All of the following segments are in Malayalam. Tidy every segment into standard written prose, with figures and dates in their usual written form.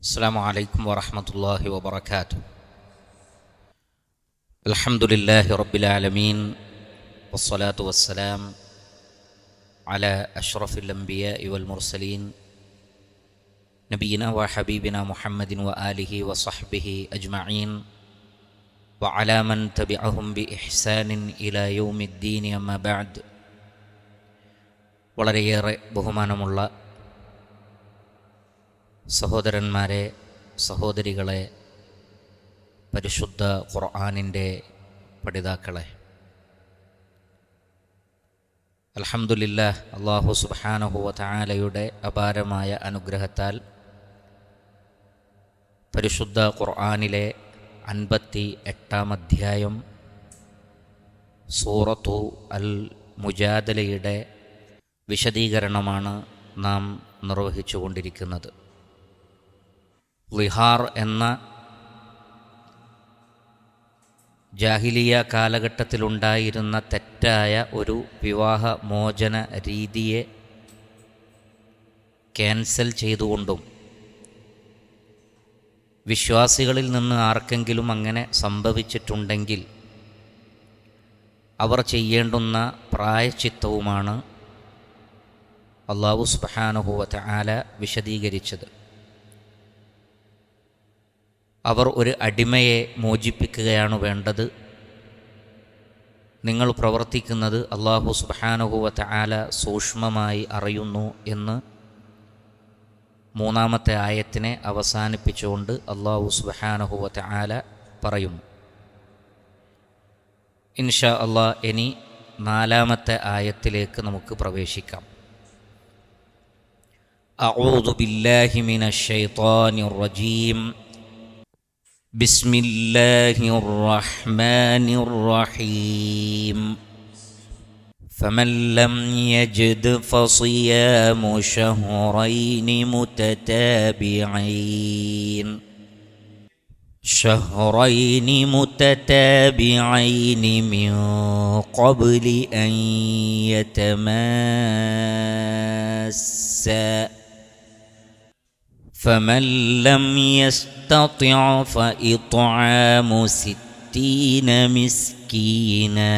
السلام عليكم ورحمة الله وبركاته. الحمد لله رب العالمين والصلاة والسلام على أشرف الأنبياء والمرسلين نبينا وحبيبنا محمد وآله وصحبه أجمعين وعلى من تبعهم بإحسان إلى يوم الدين أما بعد. വളരെയേറെ ബഹുമാനമുള്ള സഹോദരന്മാരെ, സഹോദരികളെ, പരിശുദ്ധ ഖുർആനിൻ്റെ പഠിതാക്കളെ, അൽഹംദുലില്ലാഹ്, അല്ലാഹു സുബ്ഹാനഹു വ തആലയുടെ അപാരമായ അനുഗ്രഹത്താൽ പരിശുദ്ധ ഖുർആനിലെ 58-ാം അധ്യായം സൂറത്തു അൽ മുജാദലയുടെ വിശദീകരണമാണ് നാം നിർവഹിച്ചുകൊണ്ടിരിക്കുന്നത്. ളിഹാർ എന്ന ജാഹിലിയ കാലഘട്ടത്തിലുണ്ടായിരുന്ന തെറ്റായ ഒരു വിവാഹ മോചന രീതിയെ ക്യാൻസൽ ചെയ്തുകൊണ്ടും വിശ്വാസികളിൽ നിന്ന് ആർക്കെങ്കിലും അങ്ങനെ സംഭവിച്ചിട്ടുണ്ടെങ്കിൽ അവർ ചെയ്യേണ്ടുന്ന പ്രായശ്ചിത്തവുമാണ് അല്ലാഹു സുബ്ഹാനഹു വ തആല വിശദീകരിച്ചത്. അവർ ഒരു അടിമയെ മോചിപ്പിക്കുകയാണ് വേണ്ടത്. നിങ്ങൾ പ്രവർത്തിക്കുന്നത് അല്ലാഹു സുബ്ഹാനഹു വ തആല സൂക്ഷ്മമായി അറിയുന്നു എന്ന് 3-ാമത്തെ ആയത്തിനെ അവസാനിപ്പിച്ചുകൊണ്ട് അല്ലാഹു സുബ്ഹാനഹു വ തആല പറയുന്നു. ഇൻഷാ അല്ലാഹ് ഇനി 4-ാമത്തെ ആയത്തിലേക്ക് നമുക്ക് പ്രവേശിക്കാം. അഊദു ബില്ലാഹി മിനശ് ശൈത്വാനിർ റജീം. ബിസ്മില്ലാഹിർ റഹ്മാനിർ റഹീം. ഫമൻ ലം യജിദ് ഫസിയാമു ശഹ്റൈനി മുതതാബിഈൻ മിൻ ഖബ്ലി അൻ യതമാസ്സാ. فمن لم يستطع فإطعام 60 مسكينا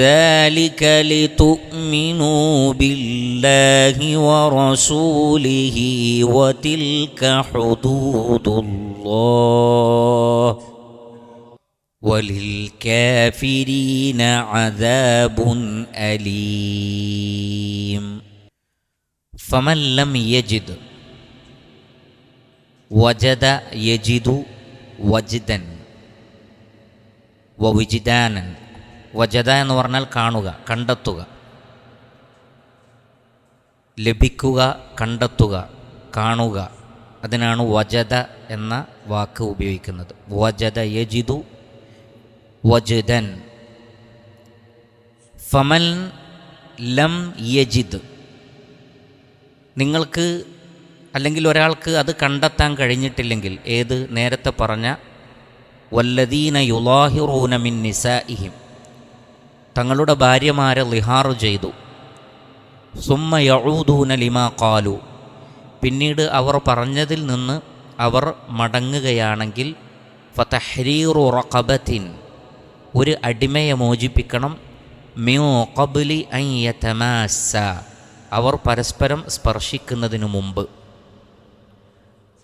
ذلك لتؤمنوا بالله ورسوله وتلك حدود الله وللكافرين عذاب أليم. ഫമൻ ലം യജിദ്, വജദ യജിദു വജ്ദൻ വവിജ്ദാനൻ. വജദ എന്ന് പറഞ്ഞാൽ കാണുക, കണ്ടെത്തുക, ലഭിക്കുക, കണ്ടെത്തുക, കാണുക. അതിനാണ് വജദ എന്ന വാക്ക് ഉപയോഗിക്കുന്നത്. വജദ യജിദു വജ്ദൻ. ഫമൻ ലം യജിദ്, നിങ്ങൾക്ക് അല്ലെങ്കിൽ ഒരാൾക്ക് അത് കണ്ടെത്താൻ കഴിഞ്ഞിട്ടില്ലെങ്കിൽ, ഏത് നേരത്തെ പറഞ്ഞ വല്ലദീന യുലാഹിറൂന മിൻ നിസാഇഹിം, തങ്ങളുടെ ഭാര്യമാരെ ളിഹാർ ചെയ്തു, സുമ്മ യഊദൂന ലിമാ ഖാലു, പിന്നീട് അവർ പറഞ്ഞതിൽ നിന്ന് അവർ മടങ്ങുകയാണെങ്കിൽ, ഫതഹ്രീറു റഖബത്തിൻ, ഒരു അടിമയെ മോചിപ്പിക്കണം, മിൻ ഖബ്ലി അൻ യതമാസ്സാ, അവർ പരസ്പരം സ്പർശിക്കുന്നതിനു മുമ്പ്.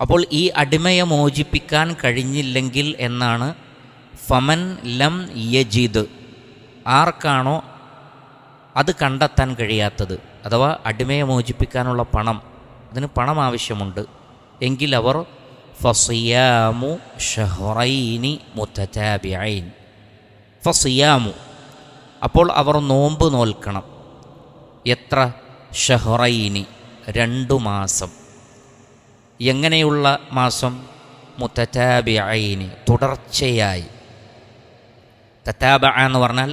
അപ്പോൾ ഈ അടിമയെ മോചിപ്പിക്കാൻ കഴിഞ്ഞില്ലെങ്കിൽ എന്നാണ് ഫമൻ ലം യജിദ്, ആർക്കാണോ അത് കണ്ടെത്താൻ കഴിയാത്തത്, അഥവാ അടിമയെ മോചിപ്പിക്കാനുള്ള പണം, അതിന് പണം ആവശ്യമുണ്ട് എങ്കിൽ അവർ ഫസിയാമു ശഹ്റൈനി മുതതാബിഈൻ. ഫസിയാമു, അപ്പോൾ അവർ നോമ്പ് നോൽക്കണം. എത്ര? ഷഹ്റൈനി, 2 മാസം. എങ്ങനെയുള്ള മാസം? മുതതാബിഈനി, തുടർച്ചയായി. തതാബഅ എന്ന് പറഞ്ഞാൽ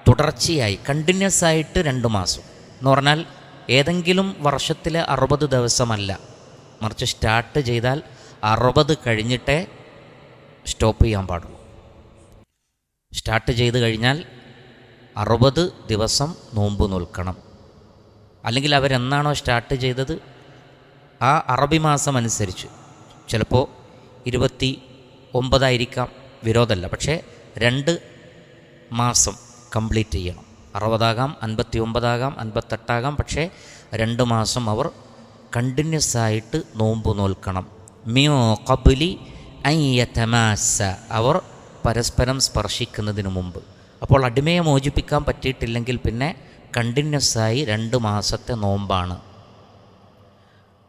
തുടർച്ചയായി, കണ്ടിന്യൂസ് ആയിട്ട് 2 മാസം എന്ന് പറഞ്ഞാൽ ഏതെങ്കിലും വർഷത്തിലെ 60 ദിവസമല്ല, മറിച്ച് സ്റ്റാർട്ട് ചെയ്താൽ 60 കഴിഞ്ഞിട്ടേ സ്റ്റോപ്പ് ചെയ്യാൻ പാടുള്ളൂ. സ്റ്റാർട്ട് ചെയ്ത് കഴിഞ്ഞാൽ 60 ദിവസം നോമ്പ് നോൽക്കണം. അല്ലെങ്കിൽ അവരെന്നാണോ സ്റ്റാർട്ട് ചെയ്തത് ആ അറബി മാസം അനുസരിച്ച് ചിലപ്പോൾ 29 വിരോധമല്ല, പക്ഷേ 2 മാസം കംപ്ലീറ്റ് ചെയ്യണം. 60 59 58 പക്ഷേ 2 മാസം അവർ കണ്ടിന്യൂസ് ആയിട്ട് നോമ്പ് നോൽക്കണം. മിയോ ഖബ്ലി അൻ യതമാസ്സ, അവർ പരസ്പരം സ്പർശിക്കുന്നതിന് മുമ്പ്. അപ്പോൾ അടിമയെ മോചിപ്പിക്കാൻ പറ്റിയിട്ടില്ലെങ്കിൽ പിന്നെ കണ്ടിന്യൂസ് ആയി 2 മാസത്തെ നോമ്പാണ്.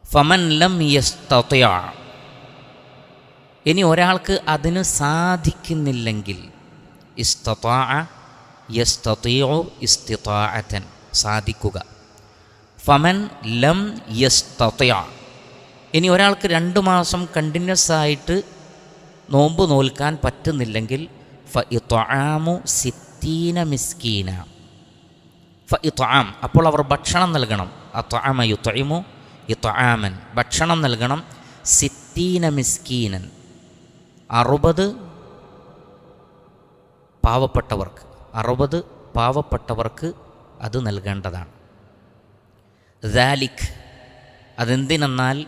ഫമൻ ലം യസ്തതിഅ, ഇനി ഒരാൾക്ക് അതിന് സാധിക്കുന്നില്ലെങ്കിൽ, ഇസ്തതാഅ യസ്തതിഉ ഇസ്തിതാഅതൻ, സാധിക്കുക. ഫമൻ ലം യസ്തതിഅ, ഇനി ഒരാൾക്ക് 2 മാസം കണ്ടിന്യൂസ് ആയിട്ട് നോമ്പ് നോൽക്കാൻ പറ്റുന്നില്ലെങ്കിൽ ഫഇത്ആമു 60 മിസ്കീന, ഫഇത്ആം, അപ്പോൾ അവർ ഭക്ഷണം നൽകണം. അത്അമ യുത്ഇമു ഇത്ആമൻ, ഭക്ഷണം നൽകണം. 60 മിസ്കീനൻ, 60 പാവപ്പെട്ടവർക്ക്, 60 പാവപ്പെട്ടവർക്ക് അത് നൽകേണ്ടതാണ്. ദാലിക്, അതെന്തിനെന്നാൽ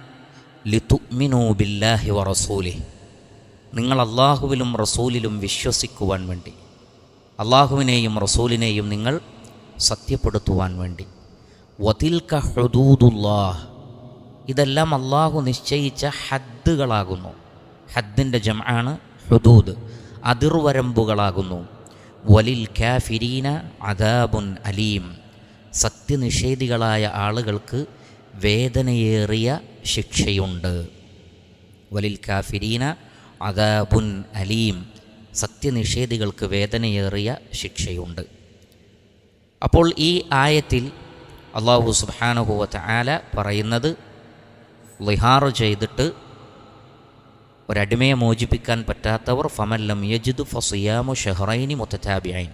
ലിതുഅ്മിനൂ ബില്ലാഹി വറസൂലിഹി, നിങ്ങൾ അള്ളാഹുവിലും റസൂലിലും വിശ്വസിക്കുവാൻ വേണ്ടി, അള്ളാഹുവിനെയും റസൂലിനെയും നിങ്ങൾ സത്യപ്പെടുത്തുവാൻ വേണ്ടി. വതിൽക ഹുദൂദുല്ലാഹ്, ഇതെല്ലാം അള്ളാഹു നിശ്ചയിച്ച ഹദ്ദുകളാകുന്നു. ഹദ്ദിൻ്റെ ജംആണ് ഹുദൂദ്, അതിർവരമ്പുകളാകുന്നു. വലിൽ കാഫിരീന അദാബുൻ അലീം, സത്യനിഷേധികളായ ആളുകൾക്ക് വേദനയേറിയ ശിക്ഷയുണ്ട്. വലിൽ കാഫിരീന അദാബുൻ അലീം, സത്യനിഷേധികൾക്ക് വേദനയേറിയ ശിക്ഷയുണ്ട്. അപ്പോൾ ഈ ആയത്തിൽ അല്ലാഹു സുബ്ഹാനഹു വ തആല പറയുന്നത്, ളിഹാർ ചെയ്തിട്ട് ഒരടിമയെ മോചിപ്പിക്കാൻ പറ്റാത്തവർ ഫമൻ ലം യജിദ് ഫസിയാമു ഷഹ്റൈനി മുതതാബിഈൻ,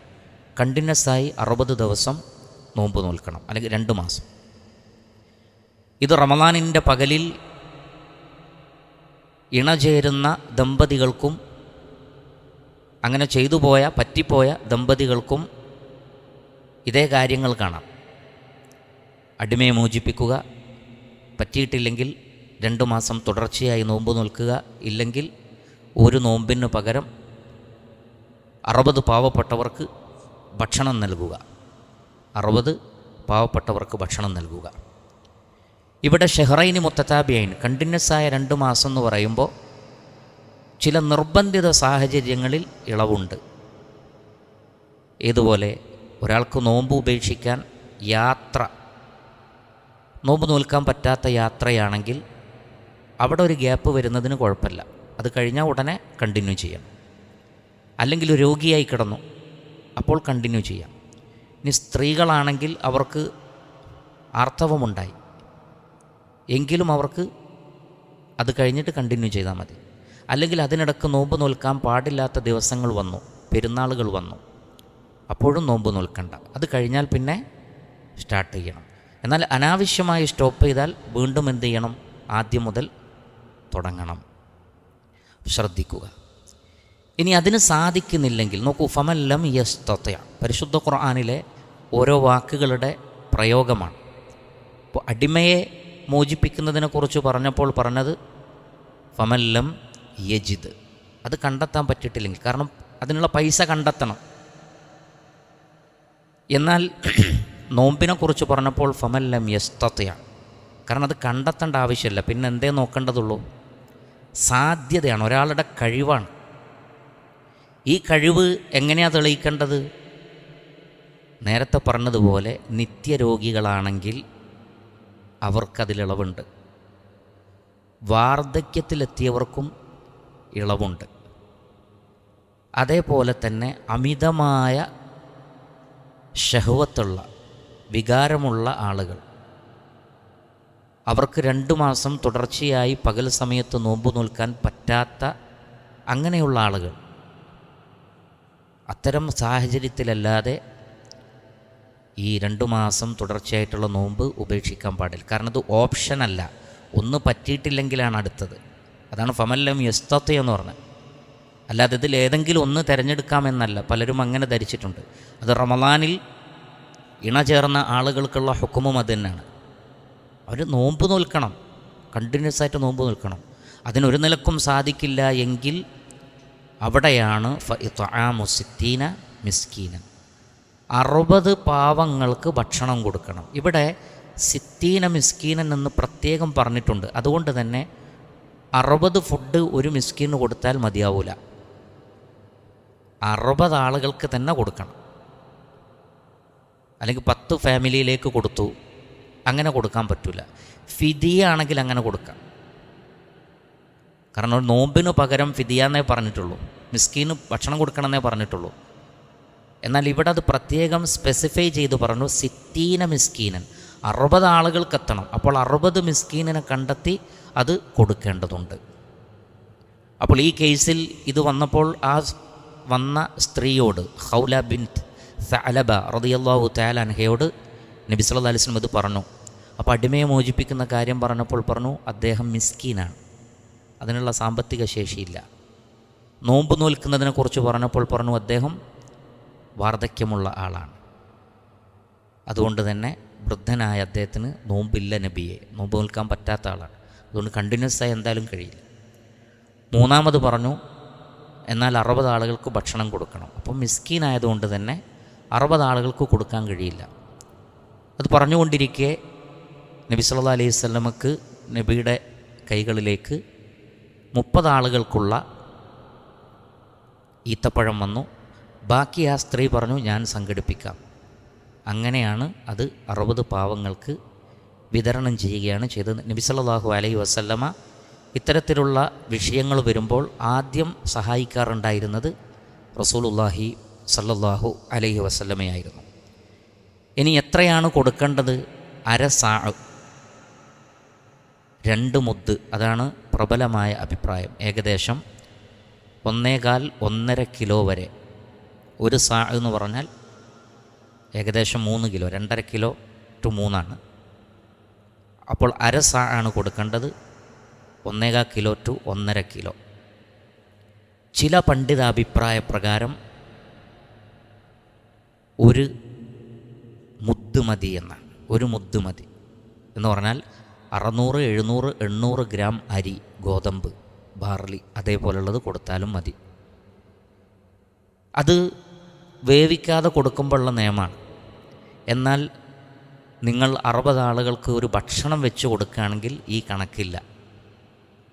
കണ്ടിന്യൂസ് ആയി 60 ദിവസം നോമ്പ് നോൽക്കണം, അല്ലെങ്കിൽ 2 മാസം. ഇത് റമളാനിൻ്റെ പകലിൽ ഇണചേരുന്ന ദമ്പതികൾക്കും അങ്ങനെ ചെയ്തു പോയ പറ്റിപ്പോയ ദമ്പതികൾക്കും ഇതേ കാര്യങ്ങൾ കാണാം. അടിമയെ മോചിപ്പിക്കുക, പറ്റിയിട്ടില്ലെങ്കിൽ 2 മാസം തുടർച്ചയായി നോമ്പ് നോൽക്കുക, ഇല്ലെങ്കിൽ ഒരു നോമ്പിന് പകരം 60 പാവപ്പെട്ടവർക്ക് ഭക്ഷണം നൽകുക, 60 പാവപ്പെട്ടവർക്ക് ഭക്ഷണം നൽകുക. ഇവിടെ ഷഹ്റൈനി മുത്തതാബിഈൻ, കണ്ടിന്യൂസ് ആയ 2 മാസം എന്ന് പറയുമ്പോൾ ചില നിർബന്ധിത സാഹചര്യങ്ങളിൽ ഇളവുണ്ട്. ഏതുപോലെ ഒരാൾക്ക് നോമ്പ് ഉപേക്ഷിക്കാൻ നോമ്പ് നോൽക്കാൻ പറ്റാത്ത യാത്രയാണെങ്കിൽ അവിടെ ഒരു ഗ്യാപ്പ് വരുന്നതിന് കുഴപ്പമില്ല, അത് കഴിഞ്ഞാൽ ഉടനെ കണ്ടിന്യൂ ചെയ്യാം. അല്ലെങ്കിൽ രോഗിയായി കിടന്നു, അപ്പോൾ കണ്ടിന്യൂ ചെയ്യാം. ഇനി സ്ത്രീകളാണെങ്കിൽ അവർക്ക് ആർത്തവമുണ്ടായി, എങ്കിലും അവർക്ക് അത് കഴിഞ്ഞിട്ട് കണ്ടിന്യൂ ചെയ്താൽ മതി. അല്ലെങ്കിൽ അതിനിടക്ക് നോമ്പ് നോൽക്കാൻ പാടില്ലാത്ത ദിവസങ്ങൾ വന്നു, പെരുന്നാളുകൾ വന്നു, അപ്പോഴും നോമ്പ് നോൽക്കണ്ട, അത് കഴിഞ്ഞാൽ പിന്നെ സ്റ്റാർട്ട് ചെയ്യണം. എന്നാൽ അനാവശ്യമായി സ്റ്റോപ്പ് ചെയ്താൽ വീണ്ടും എന്ത് ചെയ്യണം? ആദ്യം മുതൽ തുടങ്ങണം. ശ്രദ്ധിക്കുക. ഇനി അതിന് സാധിക്കുന്നില്ലെങ്കിൽ നോക്കൂ, ഫമൻ ലം യസ്തതിഅ, പരിശുദ്ധ ഖുർആനിലെ ഓരോ വാക്കുകളുടെ പ്രയോഗമാണ്. ഇപ്പോൾ അടിമയെ മോചിപ്പിക്കുന്നതിനെക്കുറിച്ച് പറഞ്ഞപ്പോൾ പറഞ്ഞത് ഫമൻ ലം യജിദ്, അത് കണ്ടെത്താൻ പറ്റിയിട്ടില്ലെങ്കിൽ, കാരണം അതിനുള്ള പൈസ കണ്ടെത്തണം. എന്നാൽ നോമ്പിനെക്കുറിച്ച് പറഞ്ഞപ്പോൾ ഫമൻ ലം യസ്തതിഅ, കാരണം അത് കണ്ടെത്തേണ്ട ആവശ്യമില്ല, പിന്നെ എന്തേ നോക്കേണ്ടതുള്ളൂ? സാധ്യതയാണ്, ഒരാളുടെ കഴിവാണ്. ഈ കഴിവ് എങ്ങനെയാണ് തെളിയിക്കേണ്ടത്? നേരത്തെ പറഞ്ഞതുപോലെ നിത്യരോഗികളാണെങ്കിൽ അവർക്കതിലിളവുണ്ട്, വാർദ്ധക്യത്തിലെത്തിയവർക്കും ഇളവുണ്ട്. അതേപോലെ തന്നെ അമിതമായ ഷഹ്വത്തുള്ള വികാരമുള്ള ആളുകൾ, അവർക്ക് 2 മാസം തുടർച്ചയായി പകൽ സമയത്ത് നോമ്പ് നോൽക്കാൻ പറ്റാത്ത അങ്ങനെയുള്ള ആളുകൾ, അത്തരം സാഹചര്യത്തിലല്ലാതെ ഈ 2 മാസം തുടർച്ചയായിട്ടുള്ള നോമ്പ് ഉപേക്ഷിക്കാൻ പാടില്ല. കാരണം അത് ഓപ്ഷനല്ല, ഒന്ന് പറ്റിയിട്ടില്ലെങ്കിലാണ് അടുത്തത്. അതാണ് ഫമൻ ലം യസ്തതി എന്ന് പറഞ്ഞത്. അല്ലാതെ ഇതിൽ ഏതെങ്കിലും ഒന്ന് തിരഞ്ഞെടുക്കാമെന്നല്ല, പലരും അങ്ങനെ ധരിച്ചിട്ടുണ്ട്. അത് റമളാനിൽ ഇണ ചേർന്ന ആളുകൾക്കുള്ള ഹുക്കുമും അത് തന്നെയാണ്. അവർ നോമ്പ് നോൽക്കണം, കണ്ടിന്യൂസ് ആയിട്ട് നോമ്പ് നിൽക്കണം. അതിനൊരു നിലക്കും സാധിക്കില്ല എങ്കിൽ അവിടെയാണ് ഫഇത്ആമു സിത്തീന മിസ്കീനൻ, 60 പാവങ്ങൾക്ക് ഭക്ഷണം കൊടുക്കണം. ഇവിടെ സിത്തീന മിസ്കീനൻ എന്ന് പ്രത്യേകം പറഞ്ഞിട്ടുണ്ട്. അതുകൊണ്ട് തന്നെ 60 ഫുഡ് ഒരു മിസ്കീന് കൊടുത്താൽ മതിയാവില്ല, 60 ആളുകൾക്ക് തന്നെ കൊടുക്കണം. അല്ലെങ്കിൽ 10 ഫാമിലിയിലേക്ക് കൊടുത്തു, അങ്ങനെ കൊടുക്കാൻ പറ്റില്ല. ഫിദിയ ആണെങ്കിൽ അങ്ങനെ കൊടുക്കാം. കാരണം ഒരു നോമ്പിന് പകരം ഫിദിയ എന്നേ പറഞ്ഞിട്ടുള്ളൂ, മിസ്കീന് ഭക്ഷണം കൊടുക്കണമെന്നേ പറഞ്ഞിട്ടുള്ളൂ. എന്നാൽ ഇവിടെ അത് പ്രത്യേകം സ്പെസിഫൈ ചെയ്ത് പറഞ്ഞു, സിത്തീന മിസ്കീനൻ, 60 ആളുകൾക്ക് എത്തണം. അപ്പോൾ 60 മിസ്കീനിനെ കണ്ടെത്തി അത് കൊടുക്കേണ്ടതുണ്ട്. അപ്പോൾ ഈ കേസിൽ ഇത് വന്നപ്പോൾ ആ വന്ന സ്ത്രീയോട്, ഖൗല ബിൻത് സഅലബ റളിയല്ലാഹു തആല അൻഹയോട് നബി സല്ലല്ലാഹു അലൈഹി വസല്ലം ഇത് പറഞ്ഞു. അപ്പോൾ അടിമയെ മോചിപ്പിക്കുന്ന കാര്യം പറഞ്ഞപ്പോൾ പറഞ്ഞു അദ്ദേഹം മിസ്കീനാണ്, അതിനുള്ള സാമ്പത്തിക ശേഷിയില്ല. നോമ്പ് നോൽക്കുന്നതിനെക്കുറിച്ച് പറഞ്ഞപ്പോൾ പറഞ്ഞു അദ്ദേഹം വാർദ്ധക്യമുള്ള ആളാണ്, അതുകൊണ്ട് തന്നെ വൃദ്ധനായ അദ്ദേഹത്തിന് നോമ്പില്ല നബിയെ, നോമ്പ് നോൽക്കാൻ പറ്റാത്ത ആളാണ്, അതുകൊണ്ട് കണ്ടിന്യൂസ് ആയി എന്തായാലും കഴിയില്ല. മൂന്നാമത് പറഞ്ഞു എന്നാൽ 60 ആളുകൾക്ക് ഭക്ഷണം കൊടുക്കണം. അപ്പം മിസ്കീനായതുകൊണ്ട് തന്നെ 60 ആളുകൾക്ക് കൊടുക്കാൻ കഴിയില്ല. അത് പറഞ്ഞുകൊണ്ടിരിക്കെ നബി സല്ലല്ലാഹു അലൈഹി വസല്ലമക്ക് നബിയുടെ കൈകളിലേക്ക് 30 ആളുകൾക്കുള്ള ഈത്തപ്പഴം വന്നു. ബാക്കി ആ സ്ത്രീ പറഞ്ഞു ഞാൻ സംഘടിപ്പിക്കാം. അങ്ങനെയാണ് അത് 60 പാവങ്ങൾക്ക് വിതരണം ചെയ്യുകയാണ് ചെയ്തത്. നബി സല്ലല്ലാഹു അലൈഹി വസല്ലമ ഇത്തരത്തിലുള്ള വിഷയങ്ങൾ വരുമ്പോൾ ആദ്യം സഹായിക്കാറുണ്ടായിരുന്നത് റസൂലുള്ളാഹി സല്ലല്ലാഹു അലൈഹി വസല്ലമയായിരുന്നു. ഇനി എത്രയാണ് കൊടുക്കേണ്ടത്? അര സാ, 2 മുദ്ദ്, അതാണ് പ്രബലമായ അഭിപ്രായം. ഏകദേശം 1.25-1.5 കിലോ വരെ. ഒരു സാ എന്ന് പറഞ്ഞാൽ ഏകദേശം 3 കിലോ, 2.5 കിലോ ടു 3 ആണ്. അപ്പോൾ അര സാ ആണ് കൊടുക്കേണ്ടത്, 1.25 കിലോ ടു 1.5 കിലോ. ചില പണ്ഡിതാഭിപ്രായ പ്രകാരം ഒരു മുദ്ദ് മതി എന്നാണ്. ഒരു മുദ്ദ് മതി എന്ന് പറഞ്ഞാൽ 600, 700, 800 ഗ്രാം അരി, ഗോതമ്പ്, ബാർലി അതേപോലുള്ളത് കൊടുത്താലും മതി. അത് വേവിക്കാതെ കൊടുക്കുമ്പോഴുള്ള നിയമമാണ്. എന്നാൽ നിങ്ങൾ 60 ആളുകൾക്ക് ഒരു ഭക്ഷണം വെച്ച് കൊടുക്കുകയാണെങ്കിൽ ഈ കണക്കില്ല.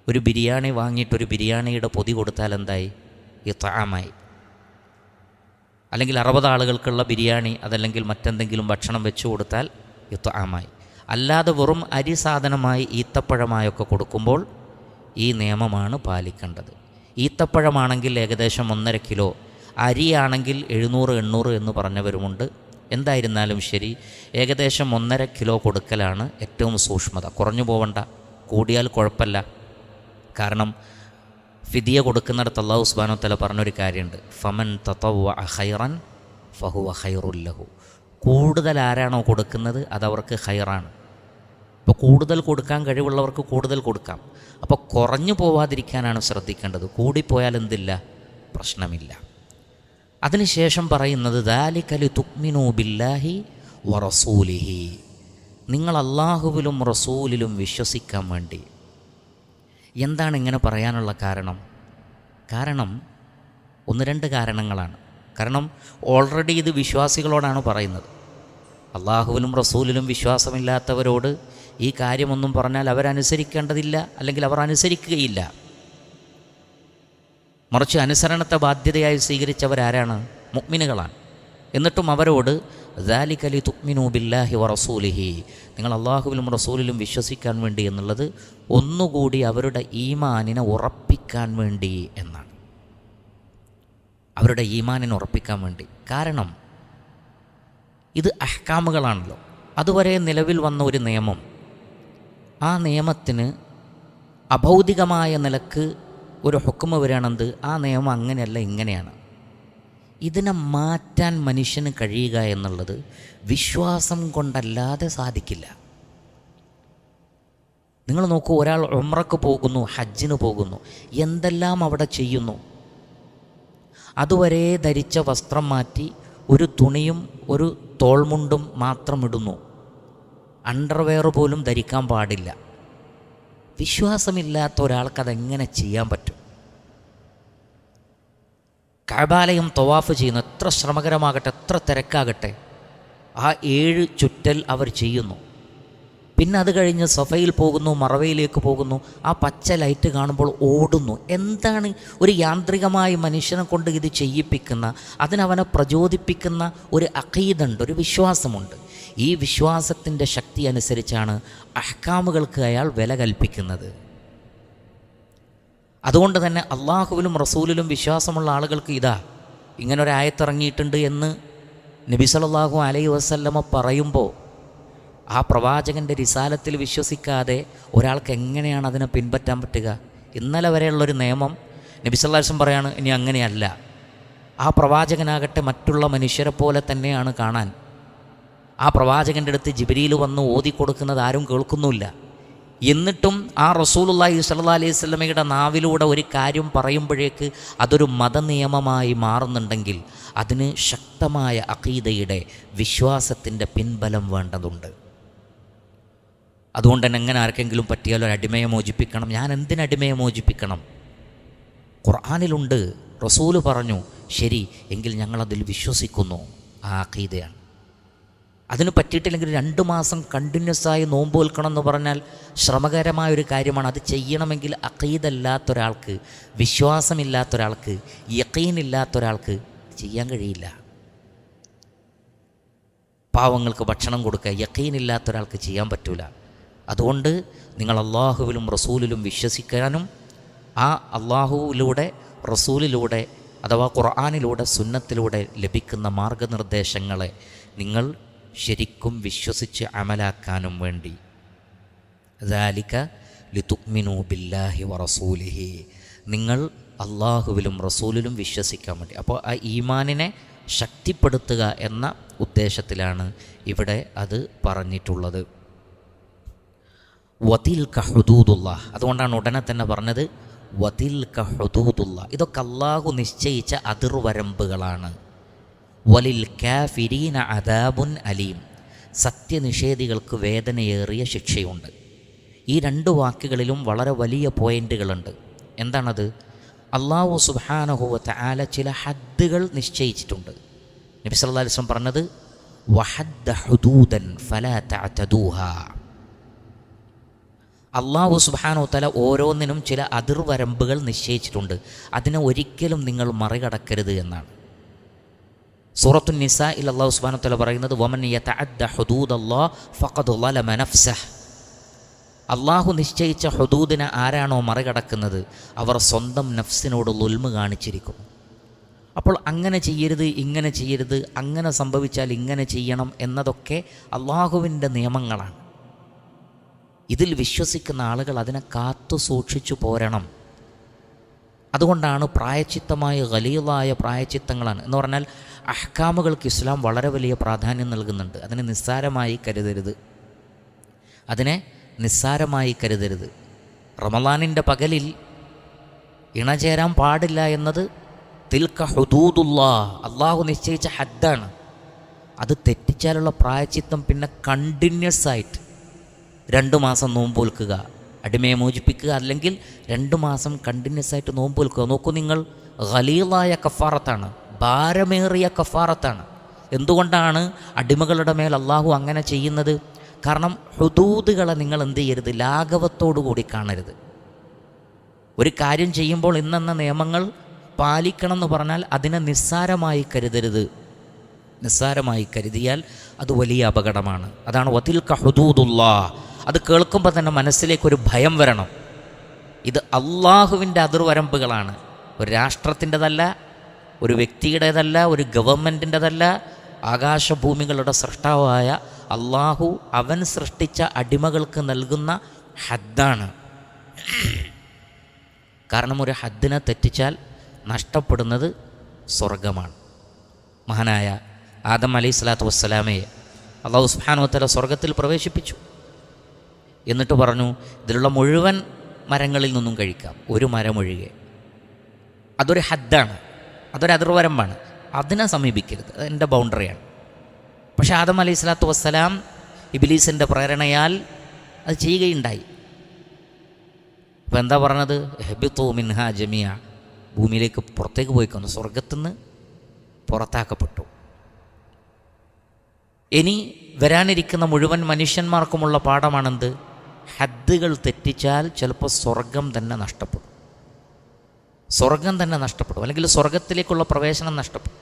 ഒരു ബിരിയാണി വാങ്ങിയിട്ടൊരു ബിരിയാണിയുടെ പൊതി കൊടുത്താൽ എന്തായി? ഇത്ആമായി. അല്ലെങ്കിൽ 60 ആളുകൾക്കുള്ള ബിരിയാണി അതല്ലെങ്കിൽ മറ്റെന്തെങ്കിലും ഭക്ഷണം വെച്ച് കൊടുത്താൽ ഇത്ആമായി. അല്ലാതെ വെറും അരി സാധനമായി ഈത്തപ്പഴമായൊക്കെ കൊടുക്കുമ്പോൾ ഈ നിയമമാണ് പാലിക്കേണ്ടത്. ഈത്തപ്പഴമാണെങ്കിൽ ഏകദേശം 1.5 കിലോ, അരിയാണെങ്കിൽ 700-800 എന്ന് പറഞ്ഞവരുമുണ്ട്. എന്തായിരുന്നാലും ശരി, ഏകദേശം 1.5 കിലോ കൊടുക്കലാണ് ഏറ്റവും സൂക്ഷ്മത. കുറഞ്ഞു പോവണ്ട, കൂടിയാൽ കുഴപ്പമില്ല. കാരണം ഫിദിയ കൊടുക്കുന്നിടത്ത് അല്ലാഹു സുബ്ഹാനഹു വ തആല പറഞ്ഞൊരു കാര്യമുണ്ട്, ഫമൻ തതവ്വഅ ഖൈറൻ ഫഹുവ ഖൈറുൽ ലഹു. കൂടുതൽ ആരാണോ കൊടുക്കുന്നത് അതവർക്ക് ഖൈറാണ്. അപ്പോൾ കൂടുതൽ കൊടുക്കാൻ കഴിവുള്ളവർക്ക് കൂടുതൽ കൊടുക്കാം. അപ്പോൾ കുറഞ്ഞു പോവാതിരിക്കാനാണ് ശ്രദ്ധിക്കേണ്ടത്. കൂടിപ്പോയാൽ എന്തില്ല, പ്രശ്നമില്ല. അതിനുശേഷം പറയുന്നത് ദാലിക ലിതുഅ്മിനൂ ബില്ലാഹി വറസൂലിഹി, നിങ്ങൾ അല്ലാഹുവിലും റസൂലിലും വിശ്വസിക്കാൻ വേണ്ടി. എന്താണ് ഇങ്ങനെ പറയാനുള്ള കാരണം? കാരണം 1-2 കാരണങ്ങളാണ്. കാരണം ഓൾറെഡി ഇത് വിശ്വാസികളോടാണ് പറയുന്നത്. അല്ലാഹുവിലും റസൂലിലും വിശ്വാസമില്ലാത്തവരോട് ഈ കാര്യമൊന്നും പറഞ്ഞാൽ അവരനുസരിക്കേണ്ടതില്ല, അല്ലെങ്കിൽ അവർ അനുസരിക്കുകയില്ല. മറിച്ച് അനുസരണത്തെ ബാധ്യതയായി സ്വീകരിച്ചവരാരാണ്? മുഅ്മിനുകളാണ്. എന്നിട്ടും അവരോട് ദാലിക ലിതുഅ്മിനൂ ബില്ലാഹി വറസൂലിഹി, നിങ്ങൾ അല്ലാഹുവിലും റസൂലിലും വിശ്വസിക്കാൻ വേണ്ടി എന്നുള്ളത് ഒന്നുകൂടി അവരുടെ ഈമാനിനെ ഉറപ്പിക്കാൻ വേണ്ടി എന്നാണ്. അവരുടെ ഈമാനിനെ ഉറപ്പിക്കാൻ വേണ്ടി. കാരണം ഇത് അഹ്കാമുകളാണല്ലോ. അതുവരെ നിലവിൽ വന്ന ഒരു നിയമം, ആ നിയമത്തിന് അഭൗതികമായ നിലക്ക് ഒരു ഹുക്മ് വരികയാണെന്ത്, ആ നിയമം അങ്ങനെയല്ല ഇങ്ങനെയാണ്. ഇതിനെ മാറ്റാൻ മനുഷ്യന് കഴിയുക എന്നുള്ളത് വിശ്വാസം കൊണ്ടല്ലാതെ സാധിക്കില്ല. നിങ്ങൾ നോക്കൂ, ഒരാൾ ഉംറക്ക് പോകുന്നു, ഹജ്ജിന് പോകുന്നു, എന്തെല്ലാം അവിടെ ചെയ്യുന്നു. അതുവരെ ധരിച്ച വസ്ത്രം മാറ്റി ഒരു തുണിയും ഒരു തോൾമുണ്ടും മാത്രം ഇടുന്നു. അണ്ടർവെയർ പോലും ധരിക്കാൻ പാടില്ല. വിശ്വാസമില്ലാത്ത ഒരാൾക്ക് അതെങ്ങനെ ചെയ്യാൻ പറ്റും? കഅബാലയം തവാഫ് ചെയ്യുന്നു, എത്ര ശ്രമകരമാകട്ടെ, എത്ര തിരക്കാകട്ടെ, ആ 7 ചുറ്റൽ അവർ ചെയ്യുന്നു. പിന്നെ അത് കഴിഞ്ഞ് സഫയിൽ പോകുന്നു, മറവയിലേക്ക് പോകുന്നു. ആ പച്ച ലൈറ്റ് കാണുമ്പോൾ ഓടുന്നു. എന്താണ് ഒരു യാന്ത്രികമായി മനുഷ്യനെ കൊണ്ട് ഇത് ചെയ്യിപ്പിക്കുന്ന, അതിനവനെ പ്രചോദിപ്പിക്കുന്ന ഒരു അഖീദുണ്ട്, ഒരു വിശ്വാസമുണ്ട്. ഈ വിശ്വാസത്തിൻ്റെ ശക്തി അനുസരിച്ചാണ് അഹ്കാമുകൾക്ക് അയാൾ വില കൽപ്പിക്കുന്നത്. അതുകൊണ്ട് തന്നെ അള്ളാഹുവിലും റസൂലിലും വിശ്വാസമുള്ള ആളുകൾക്ക് ഇതാ ഇങ്ങനൊരായത്തിറങ്ങിയിട്ടുണ്ട് എന്ന് നബി സല്ലല്ലാഹു അലൈഹി വസല്ലമ പറയുമ്പോൾ ആ പ്രവാചകൻ്റെ റിസാലത്തിൽ വിശ്വസിക്കാതെ ഒരാൾക്ക് എങ്ങനെയാണ് അതിനെ പിൻപറ്റാൻ പറ്റുക? ഇന്നലെ വരെയുള്ളൊരു നിയമം നബി സല്ലല്ലാഹു അലൈഹി വസല്ലം പറയാണ്, ഇനി അങ്ങനെയല്ല. ആ പ്രവാചകനാകട്ടെ മറ്റുള്ള മനുഷ്യരെ പോലെ തന്നെയാണ് കാണാൻ. ആ പ്രവാചകൻ്റെ അടുത്ത് ജിബ്രീൽ വന്ന് ഓതിക്കൊടുക്കുന്നത് ആരും കേൾക്കുന്നില്ല. എന്നിട്ടും ആ റസൂലുള്ളാഹി സ്വല്ലല്ലാഹു അലൈഹി വസല്ലമയുടെ നാവിലൂടെ ഒരു കാര്യം പറയുമ്പോഴേക്ക് അതൊരു മതനിയമമായി മാറുന്നുണ്ടെങ്കിൽ അതിന് ശക്തമായ അഖീദയുടെ വിശ്വാസത്തിൻ്റെ പിൻബലം വേണ്ടതുണ്ട്. അതുകൊണ്ട് തന്നെ എങ്ങനെ ആർക്കെങ്കിലും പറ്റിയാൽ ഒരു അടിമയെ മോചിപ്പിക്കണം. ഞാൻ എന്തിനടിമയെ മോചിപ്പിക്കണം? ഖുർആനിലുണ്ട്, റസൂല് പറഞ്ഞു, ശരി എങ്കിൽ ഞങ്ങളതിൽ വിശ്വസിക്കുന്നു. ആ അഖീദയാണ്. അതിന് പറ്റിയിട്ടില്ലെങ്കിൽ 2 മാസം കണ്ടിന്യൂസായി നോമ്പ് വെൽക്കണം എന്ന് പറഞ്ഞാൽ ശ്രമകരമായൊരു കാര്യമാണ്. അത് ചെയ്യണമെങ്കിൽ അഖീദല്ലാത്തൊരാൾക്ക്, വിശ്വാസമില്ലാത്തൊരാൾക്ക്, യഖീനില്ലാത്തൊരാൾക്ക് ചെയ്യാൻ കഴിയില്ല. പാവങ്ങൾക്ക് ഭക്ഷണം കൊടുക്കുക യഖീനില്ലാത്തൊരാൾക്ക് ചെയ്യാൻ പറ്റൂല. അതുകൊണ്ട് നിങ്ങൾ അള്ളാഹുവിലും റസൂലിലും വിശ്വസിക്കാനും ആ അള്ളാഹുവിലൂടെ റസൂലിലൂടെ അഥവാ ഖുർആനിലൂടെ സുന്നത്തിലൂടെ ലഭിക്കുന്ന മാർഗനിർദ്ദേശങ്ങളെ നിങ്ങൾ ശരിക്കും വിശ്വസിച്ച് അമലാക്കാനും വേണ്ടി. ദാലിക ലിതുഅ്മിനൂ ബില്ലാഹി വറസൂലിഹി, നിങ്ങൾ അള്ളാഹുവിലും റസൂലിലും വിശ്വസിക്കാൻ വേണ്ടി. അപ്പോൾ ആ ഈമാനിനെ ശക്തിപ്പെടുത്തുക എന്ന ഉദ്ദേശത്തിലാണ് ഇവിടെ അത് പറഞ്ഞിട്ടുള്ളത്. വതിൽക ഹുദൂദുല്ലാഹ്, അതുകൊണ്ടാണ് ഉടനെ തന്നെ പറഞ്ഞത് വതിൽക ഹുദൂദുല്ലാഹ്. ഇതൊക്കെ അള്ളാഹു നിശ്ചയിച്ച അതിർവരമ്പുകളാണ്. വലിൽ കാഫിരീന അദാബുൻ അലീം, സത്യനിഷേധികൾക്ക് വേദനയേറിയ ശിക്ഷയുണ്ട്. ഈ 2 വാക്കുകളിലും വളരെ വലിയ പോയിൻ്റുകളുണ്ട്. എന്താണത്? അള്ളാഹു സുബ്ഹാനഹു വ തആല ചില ഹദ്ദുകൾ നിശ്ചയിച്ചിട്ടുണ്ട്. നബി സല്ലല്ലാഹു അലൈഹി വസല്ലം പറഞ്ഞത് വഹദ്ദ ഹുദൂദൻ ഫലാ തഅതദൂഹാ. അള്ളാഹു സുബ്ഹാനഹു വ തആല ഓരോന്നിനും ചില അതിർവരമ്പുകൾ നിശ്ചയിച്ചിട്ടുണ്ട്, അതിനെ ഒരിക്കലും നിങ്ങൾ മറികടക്കരുത് എന്നാണ്. സൂറത്തുൻ നിസാഇൽ അല്ലാഹു സുബ്ഹാനഹു വ തആല പറയുന്നത് വമൻ യതഅദ്ദ ഹുദൂദല്ലാഹ് ഫഖദ് ളലമ നഫ്സഹ്. അള്ളാഹു നിശ്ചയിച്ച ഹുദൂദിനെ ആരാണോ മറികടക്കുന്നത് അവർ സ്വന്തം നഫ്സിനോട് ളുൽമ് കാണിച്ചിരിക്കും. അപ്പോൾ അങ്ങനെ ചെയ്യരുത്, ഇങ്ങനെ ചെയ്യരുത്, അങ്ങനെ സംഭവിച്ചാൽ ഇങ്ങനെ ചെയ്യണം എന്നതൊക്കെ അള്ളാഹുവിൻ്റെ നിയമങ്ങളാണ്. ഇതിൽ വിശ്വസിക്കുന്ന ആളുകൾ അതിനെ കാത്തു സൂക്ഷിച്ചു പോരണം. അതുകൊണ്ടാണ് പ്രായച്ചിത്തമായ ഗലീളായ പ്രായച്ചിത്തങ്ങളാണ് എന്ന് പറഞ്ഞാൽ അഹ്കാമുകൾക്ക് ഇസ്ലാം വളരെ വലിയ പ്രാധാന്യം നൽകുന്നുണ്ട്. അതിനെ നിസ്സാരമായി കരുതരുത്, അതിനെ നിസ്സാരമായി കരുതരുത്. റമളാനിൻ്റെ പകലിൽ ഇണചേരാൻ പാടില്ല എന്നത് തിൽക ഹുദൂദുല്ലാഹ്, അള്ളാഹു നിശ്ചയിച്ച ഹദ്ദാണ്. അത് തെറ്റിച്ചാലുള്ള പ്രായച്ചിത്തം പിന്നെ കണ്ടിന്യൂസ് ആയിട്ട് 2 മാസം നോമ്പ് വെൽക്കുക, അടിമയെ മോചിപ്പിക്കുക, അല്ലെങ്കിൽ 2 മാസം കണ്ടിന്യൂസ് ആയിട്ട് നോമ്പ് വെൽക്കുക. നോക്കൂ നിങ്ങൾ, ഗലീളായ കഫാറത്താണ്, ഭാരമേറിയ കഫാറത്താണ്. എന്തുകൊണ്ടാണ് അടിമകളുടെ മേൽ അള്ളാഹു അങ്ങനെ ചെയ്യുന്നത്? കാരണം ഹുദൂദുകളെ നിങ്ങൾ എന്ത് ചെയ്യരുത്, ലാഘവത്തോടു കൂടി കാണരുത്. ഒരു കാര്യം ചെയ്യുമ്പോൾ ഇന്നെന്ന നിയമങ്ങൾ പാലിക്കണം എന്ന് പറഞ്ഞാൽ അതിനെ നിസ്സാരമായി കരുതരുത്. നിസ്സാരമായി കരുതിയാൽ അത് വലിയ അപകടമാണ്. അതാണ് വതിൽക ഹുദൂദുല്ലാഹ്. അത് കേൾക്കുമ്പോൾ തന്നെ മനസ്സിലേക്കൊരു ഭയം വരണം. ഇത് അള്ളാഹുവിൻ്റെ അതിർവരമ്പുകളാണ്. ഒരു രാഷ്ട്രത്തിൻ്റെതല്ല, ഒരു വ്യക്തിയുടേതല്ല, ഒരു ഗവൺമെൻറ്റിൻ്റെതല്ല. ആകാശഭൂമികളുടെ സൃഷ്ടാവായ അള്ളാഹു അവൻ സൃഷ്ടിച്ച അടിമകൾക്ക് നൽകുന്ന ഹദ്ദാണ്. കാരണം ഒരു ഹദ്ദിനെ തെറ്റിച്ചാൽ നഷ്ടപ്പെടുന്നത് സ്വർഗമാണ്. മഹാനായ ആദം അലൈഹിസ്സലാത്തു വസ്സലാമയെ അള്ളാഹു സുബ്ഹാനഹു വ തആല സ്വർഗത്തിൽ പ്രവേശിപ്പിച്ചു. എന്നിട്ട് പറഞ്ഞു ഇതിലുള്ള മുഴുവൻ മരങ്ങളിൽ നിന്നും കഴിക്കാം, ഒരു മരം ഒഴികെ. അതൊരു ഹദ്ദാണ്, അതൊരു അതിർവരമ്പാണ്. അതിനെ സമീപിക്കരുത്, അതെൻ്റെ ബൗണ്ടറിയാണ്. പക്ഷേ ആദം അലൈഹിസ്സലാത്തു വസ്സലാം ഇബ്ലീസിൻ്റെ പ്രേരണയാൽ അത് ചെയ്യുകയുണ്ടായി. അപ്പോൾ എന്താ പറഞ്ഞത്? ഹെബിത്തു മിൻഹാ ജമിയ, ഭൂമിയിലേക്ക് പുറത്തേക്ക് പോയിക്കൊന്നു, സ്വർഗത്തുനിന്ന് പുറത്താക്കപ്പെട്ടു. ഇനി വരാനിരിക്കുന്ന മുഴുവൻ മനുഷ്യന്മാർക്കുമുള്ള പാഠമാണെന്ത്? ഹദ്ദുകൾ തെറ്റിച്ചാൽ ചിലപ്പോൾ സ്വർഗം തന്നെ നഷ്ടപ്പെടും. സ്വർഗം തന്നെ നഷ്ടപ്പെടും, അല്ലെങ്കിൽ സ്വർഗത്തിലേക്കുള്ള പ്രവേശനം നഷ്ടപ്പെടും.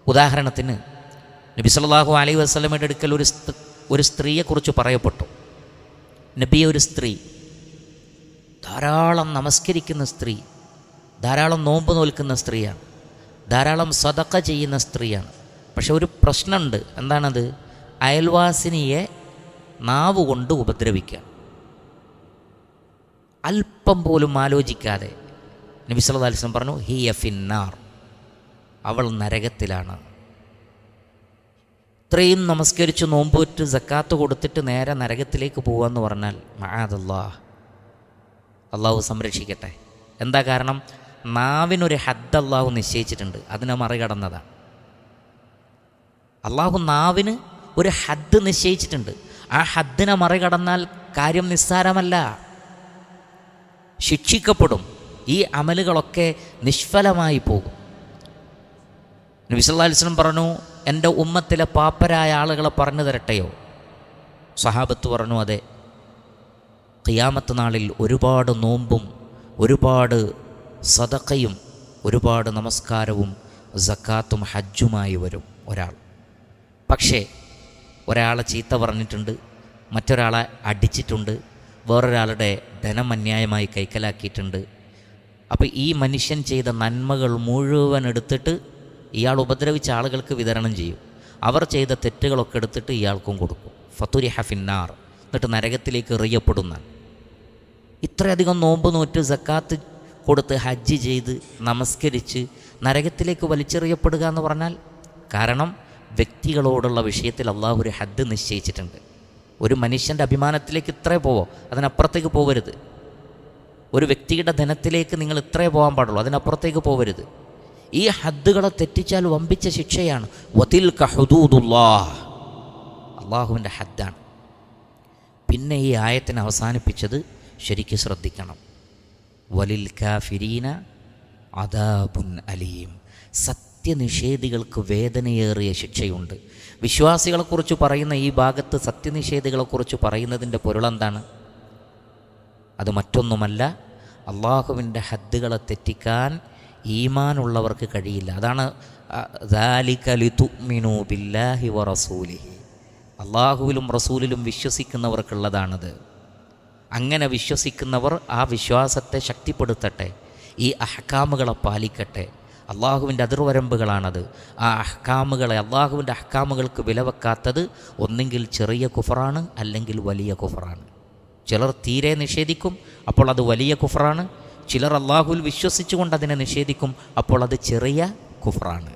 ഉദാഹരണത്തിന് നബി സല്ലല്ലാഹു അലൈഹി വസല്ലമയുടെ അടുക്കൽ ഒരു സ്ത്രീയെക്കുറിച്ച് പറയപ്പെട്ടു. നബിയെ, ഒരു സ്ത്രീ ധാരാളം നമസ്കരിക്കുന്ന സ്ത്രീ, ധാരാളം നോമ്പ് നോൽക്കുന്ന സ്ത്രീയാണ്, ധാരാളം സദഖ ചെയ്യുന്ന സ്ത്രീയാണ്. പക്ഷെ ഒരു പ്രശ്നമുണ്ട്. എന്താണത്? അയൽവാസിനിയെ നാവ് കൊണ്ട് ഉപദ്രവിക്കുക. അല്പം പോലും ആലോചിക്കാതെ നബി സല്ലല്ലാഹു അലൈഹി വസല്ലം പറഞ്ഞു, ഹിയ ഫിന്നാർ, അവൾ നരകത്തിലാണ്. ഇത്രയും നമസ്കരിച്ച് നോമ്പുറ്റ് സക്കാത്ത് കൊടുത്തിട്ട് നേരെ നരകത്തിലേക്ക് പോകാമെന്ന് പറഞ്ഞാൽ മഅദല്ലാഹ്, അള്ളാഹു സംരക്ഷിക്കട്ടെ. എന്താ കാരണം? നാവിനൊരു ഹദ്ദ് അള്ളാഹു നിശ്ചയിച്ചിട്ടുണ്ട്, അതിനെ മറികടന്നതാണ്. അള്ളാഹു നാവിന് ഒരു ഹദ്ദ് നിശ്ചയിച്ചിട്ടുണ്ട്. ആ ഹദ്ദിനെ മറികടന്നാൽ കാര്യം നിസ്സാരമല്ല, ശിക്ഷിക്കപ്പെടും. ഈ അമലുകളൊക്കെ നിഷ്ഫലമായി പോകും. നബി സല്ലല്ലാഹു അലൈഹി വസല്ലം പറഞ്ഞു, എൻ്റെ ഉമ്മത്തിലെ പാപ്പരായ ആളുകളെ പറഞ്ഞു തരട്ടെയോ? സഹാബത്ത് പറഞ്ഞു, അതെ. ഖിയാമത്ത് നാളിൽ ഒരുപാട് നോമ്പും ഒരുപാട് സദഖയും ഒരുപാട് നമസ്കാരവും സക്കാത്തും ഹജ്ജുമായി വരും ഒരാൾ. പക്ഷേ ഒരാളെ ചീത്ത പറഞ്ഞിട്ടുണ്ട്, മറ്റൊരാളെ അടിച്ചിട്ടുണ്ട്, വേറൊരാളുടെ ധനം അന്യായമായി കൈക്കലാക്കിയിട്ടുണ്ട്. അപ്പോൾ ഈ മനുഷ്യൻ ചെയ്ത നന്മകൾ മുഴുവൻ എടുത്തിട്ട് ഇയാൾ ഉപദ്രവിച്ച ആളുകൾക്ക് വിതരണം ചെയ്യും. അവർ ചെയ്ത തെറ്റുകളൊക്കെ എടുത്തിട്ട് ഇയാൾക്കും കൊടുക്കും. ഫതുരിഹ ഫിന്നാർ, എന്നിട്ട് നരകത്തിലേക്ക് എറിയപ്പെടുന്ന. ഇത്രയധികം നോമ്പ് നോറ്റ് സക്കാത്ത് കൊടുത്ത് ഹജ്ജ് ചെയ്ത് നമസ്കരിച്ച് നരകത്തിലേക്ക് വലിച്ചെറിയപ്പെടുക എന്ന് പറഞ്ഞാൽ, കാരണം വ്യക്തികളോടുള്ള വിഷയത്തിൽ അള്ളാഹു ഒരു ഹദ്ദ് നിശ്ചയിച്ചിട്ടുണ്ട്. ഒരു മനുഷ്യൻ്റെ അഭിമാനത്തിലേക്ക് ഇത്രേ പോവോ, അതിനപ്പുറത്തേക്ക് പോവരുത്. ഒരു വ്യക്തിയുടെ ധനത്തിലേക്ക് നിങ്ങൾ ഇത്രേ പോകാൻ പാടുള്ളൂ, അതിനപ്പുറത്തേക്ക് പോവരുത്. ഈ ഹദ്ദുകളെ തെറ്റിച്ചാൽ വമ്പിച്ച ശിക്ഷയാണ്. വതിൽക ഹുദൂദുല്ലാഹ്, അള്ളാഹുവിൻ്റെ ഹദ്ദാണ്. പിന്നെ ഈ ആയത്തിനെ അവസാനിപ്പിച്ചത് ശരിക്ക് ശ്രദ്ധിക്കണം. വലിൽ കാഫിരീന അദാബുൻ അലീം, സത്യനിഷേധികൾക്ക് വേദനയേറിയ ശിക്ഷയുണ്ട്. വിശ്വാസികളെക്കുറിച്ച് പറയുന്ന ഈ ഭാഗത്ത് സത്യനിഷേധികളെക്കുറിച്ച് പറയുന്നതിൻ്റെ പൊരുളെന്താണ്? അത് മറ്റൊന്നുമല്ല, അള്ളാഹുവിൻ്റെ ഹദ്ദുകളെ തെറ്റിക്കാൻ ഈമാനുള്ളവർക്ക് കഴിയില്ല. അതാണ് ദാലിക ലിതുഅ്മിനൂ ബില്ലാഹി വറസൂലിഹി, അള്ളാഹുവിലും റസൂലിലും വിശ്വസിക്കുന്നവർക്കുള്ളതാണത്. അങ്ങനെ വിശ്വസിക്കുന്നവർ ആ വിശ്വാസത്തെ ശക്തിപ്പെടുത്തട്ടെ, ഈ അഹ്കാമുകളെ പാലിക്കട്ടെ. അള്ളാഹുവിൻ്റെ അതിർവരമ്പുകളാണത്. ആ അഹ്കാമുകളെ, അള്ളാഹുവിൻ്റെ അഹ്കാമുകൾക്ക് വില വെക്കാത്തത് ഒന്നെങ്കിൽ ചെറിയ കുഫറാണ്, അല്ലെങ്കിൽ വലിയ കുഫറാണ്. ചിലർ തീരെ നിഷേധിക്കും, അപ്പോൾ അത് വലിയ കുഫറാണ്. ചിലർ അള്ളാഹുവിൽ വിശ്വസിച്ചുകൊണ്ട് അതിനെ നിഷേധിക്കും, അപ്പോൾ അത് ചെറിയ കുഫറാണ്.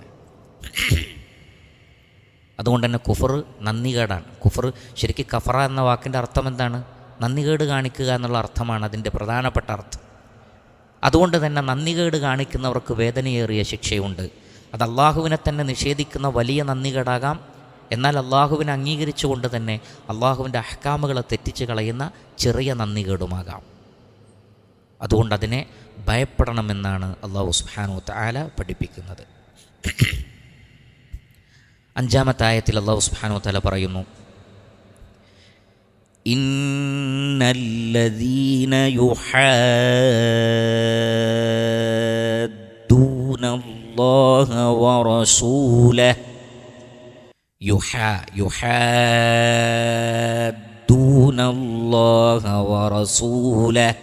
അതുകൊണ്ട് തന്നെ കുഫർ നന്ദികേടാണ്. കുഫർ ശരിക്കും കഫറ എന്ന വാക്കിൻ്റെ അർത്ഥം എന്താണ്? നന്ദികേട് കാണിക്കുക എന്നുള്ള അർത്ഥമാണ് അതിൻ്റെ പ്രധാനപ്പെട്ട അർത്ഥം. അതുകൊണ്ട് തന്നെ നന്ദികേട് കാണിക്കുന്നവർക്ക് വേദനയേറിയ ശിക്ഷയുണ്ട്. അത് അള്ളാഹുവിനെ തന്നെ നിഷേധിക്കുന്ന വലിയ നന്ദികേടാകാം, എന്നാൽ അള്ളാഹുവിനെ അംഗീകരിച്ചുകൊണ്ട് തന്നെ അള്ളാഹുവിൻ്റെ അഹ്കാമുകളെ തെറ്റിച്ച് കളയുന്ന ചെറിയ നന്ദികേടുമാകാം. അതുകൊണ്ട് അതിനെ ഭയപ്പെടണമെന്നാണ് അള്ളാഹു സുബ്ഹാനഹു വ തആല പഠിപ്പിക്കുന്നത്. 5-ാമത്തെ ആയത്തിൽ അള്ളാഹു സുബ്ഹാനഹു വ തആല പറയുന്നു, ഇന്നല്ലദീന യുഹാദ്ദൂനല്ലാഹ വറസൂലഹു യുഹാദ്ദൂനല്ലാഹ വറസൂലഹു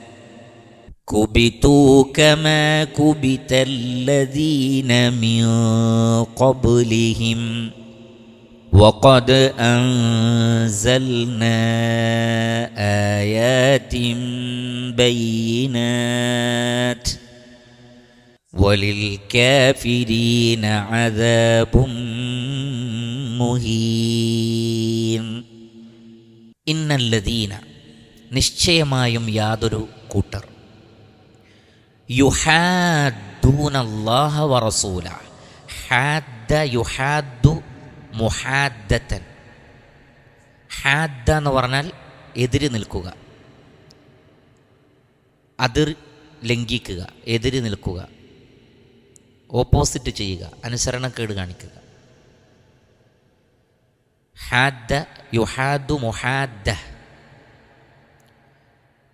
കുബിതൂ കമാ കുബിതല്ലദീന മിൻ ഖബ്ലിഹിം വഖദ് അൻസൽനാ ആയാതിൻ ബയ്യിനാത് വലിൽ കാഫിരീന അദാബും മുഹീൻ. ഇന്നല്ലദീന, നിശ്ചയമായും യാതൊരു കൂട്ടർ, യുഹാദ്ദൂനല്ലാഹ വറസൂല, ഹാദ്ദ യുഹാദ്ദു മുഹാദ്ദത്തൻ. ഹാദ്ദ എന്ന് പറഞ്ഞാൽ എതിര് നിൽക്കുക. അതിർ ലംഘിക്കുക, എതിര് നിൽക്കുക, ഓപ്പോസിറ്റ് ചെയ്യുക, അനുസരണക്കേട് കാണിക്കുക. ഹാദ്ദ യുഹാദ്ദു മുഹാദ്ദ.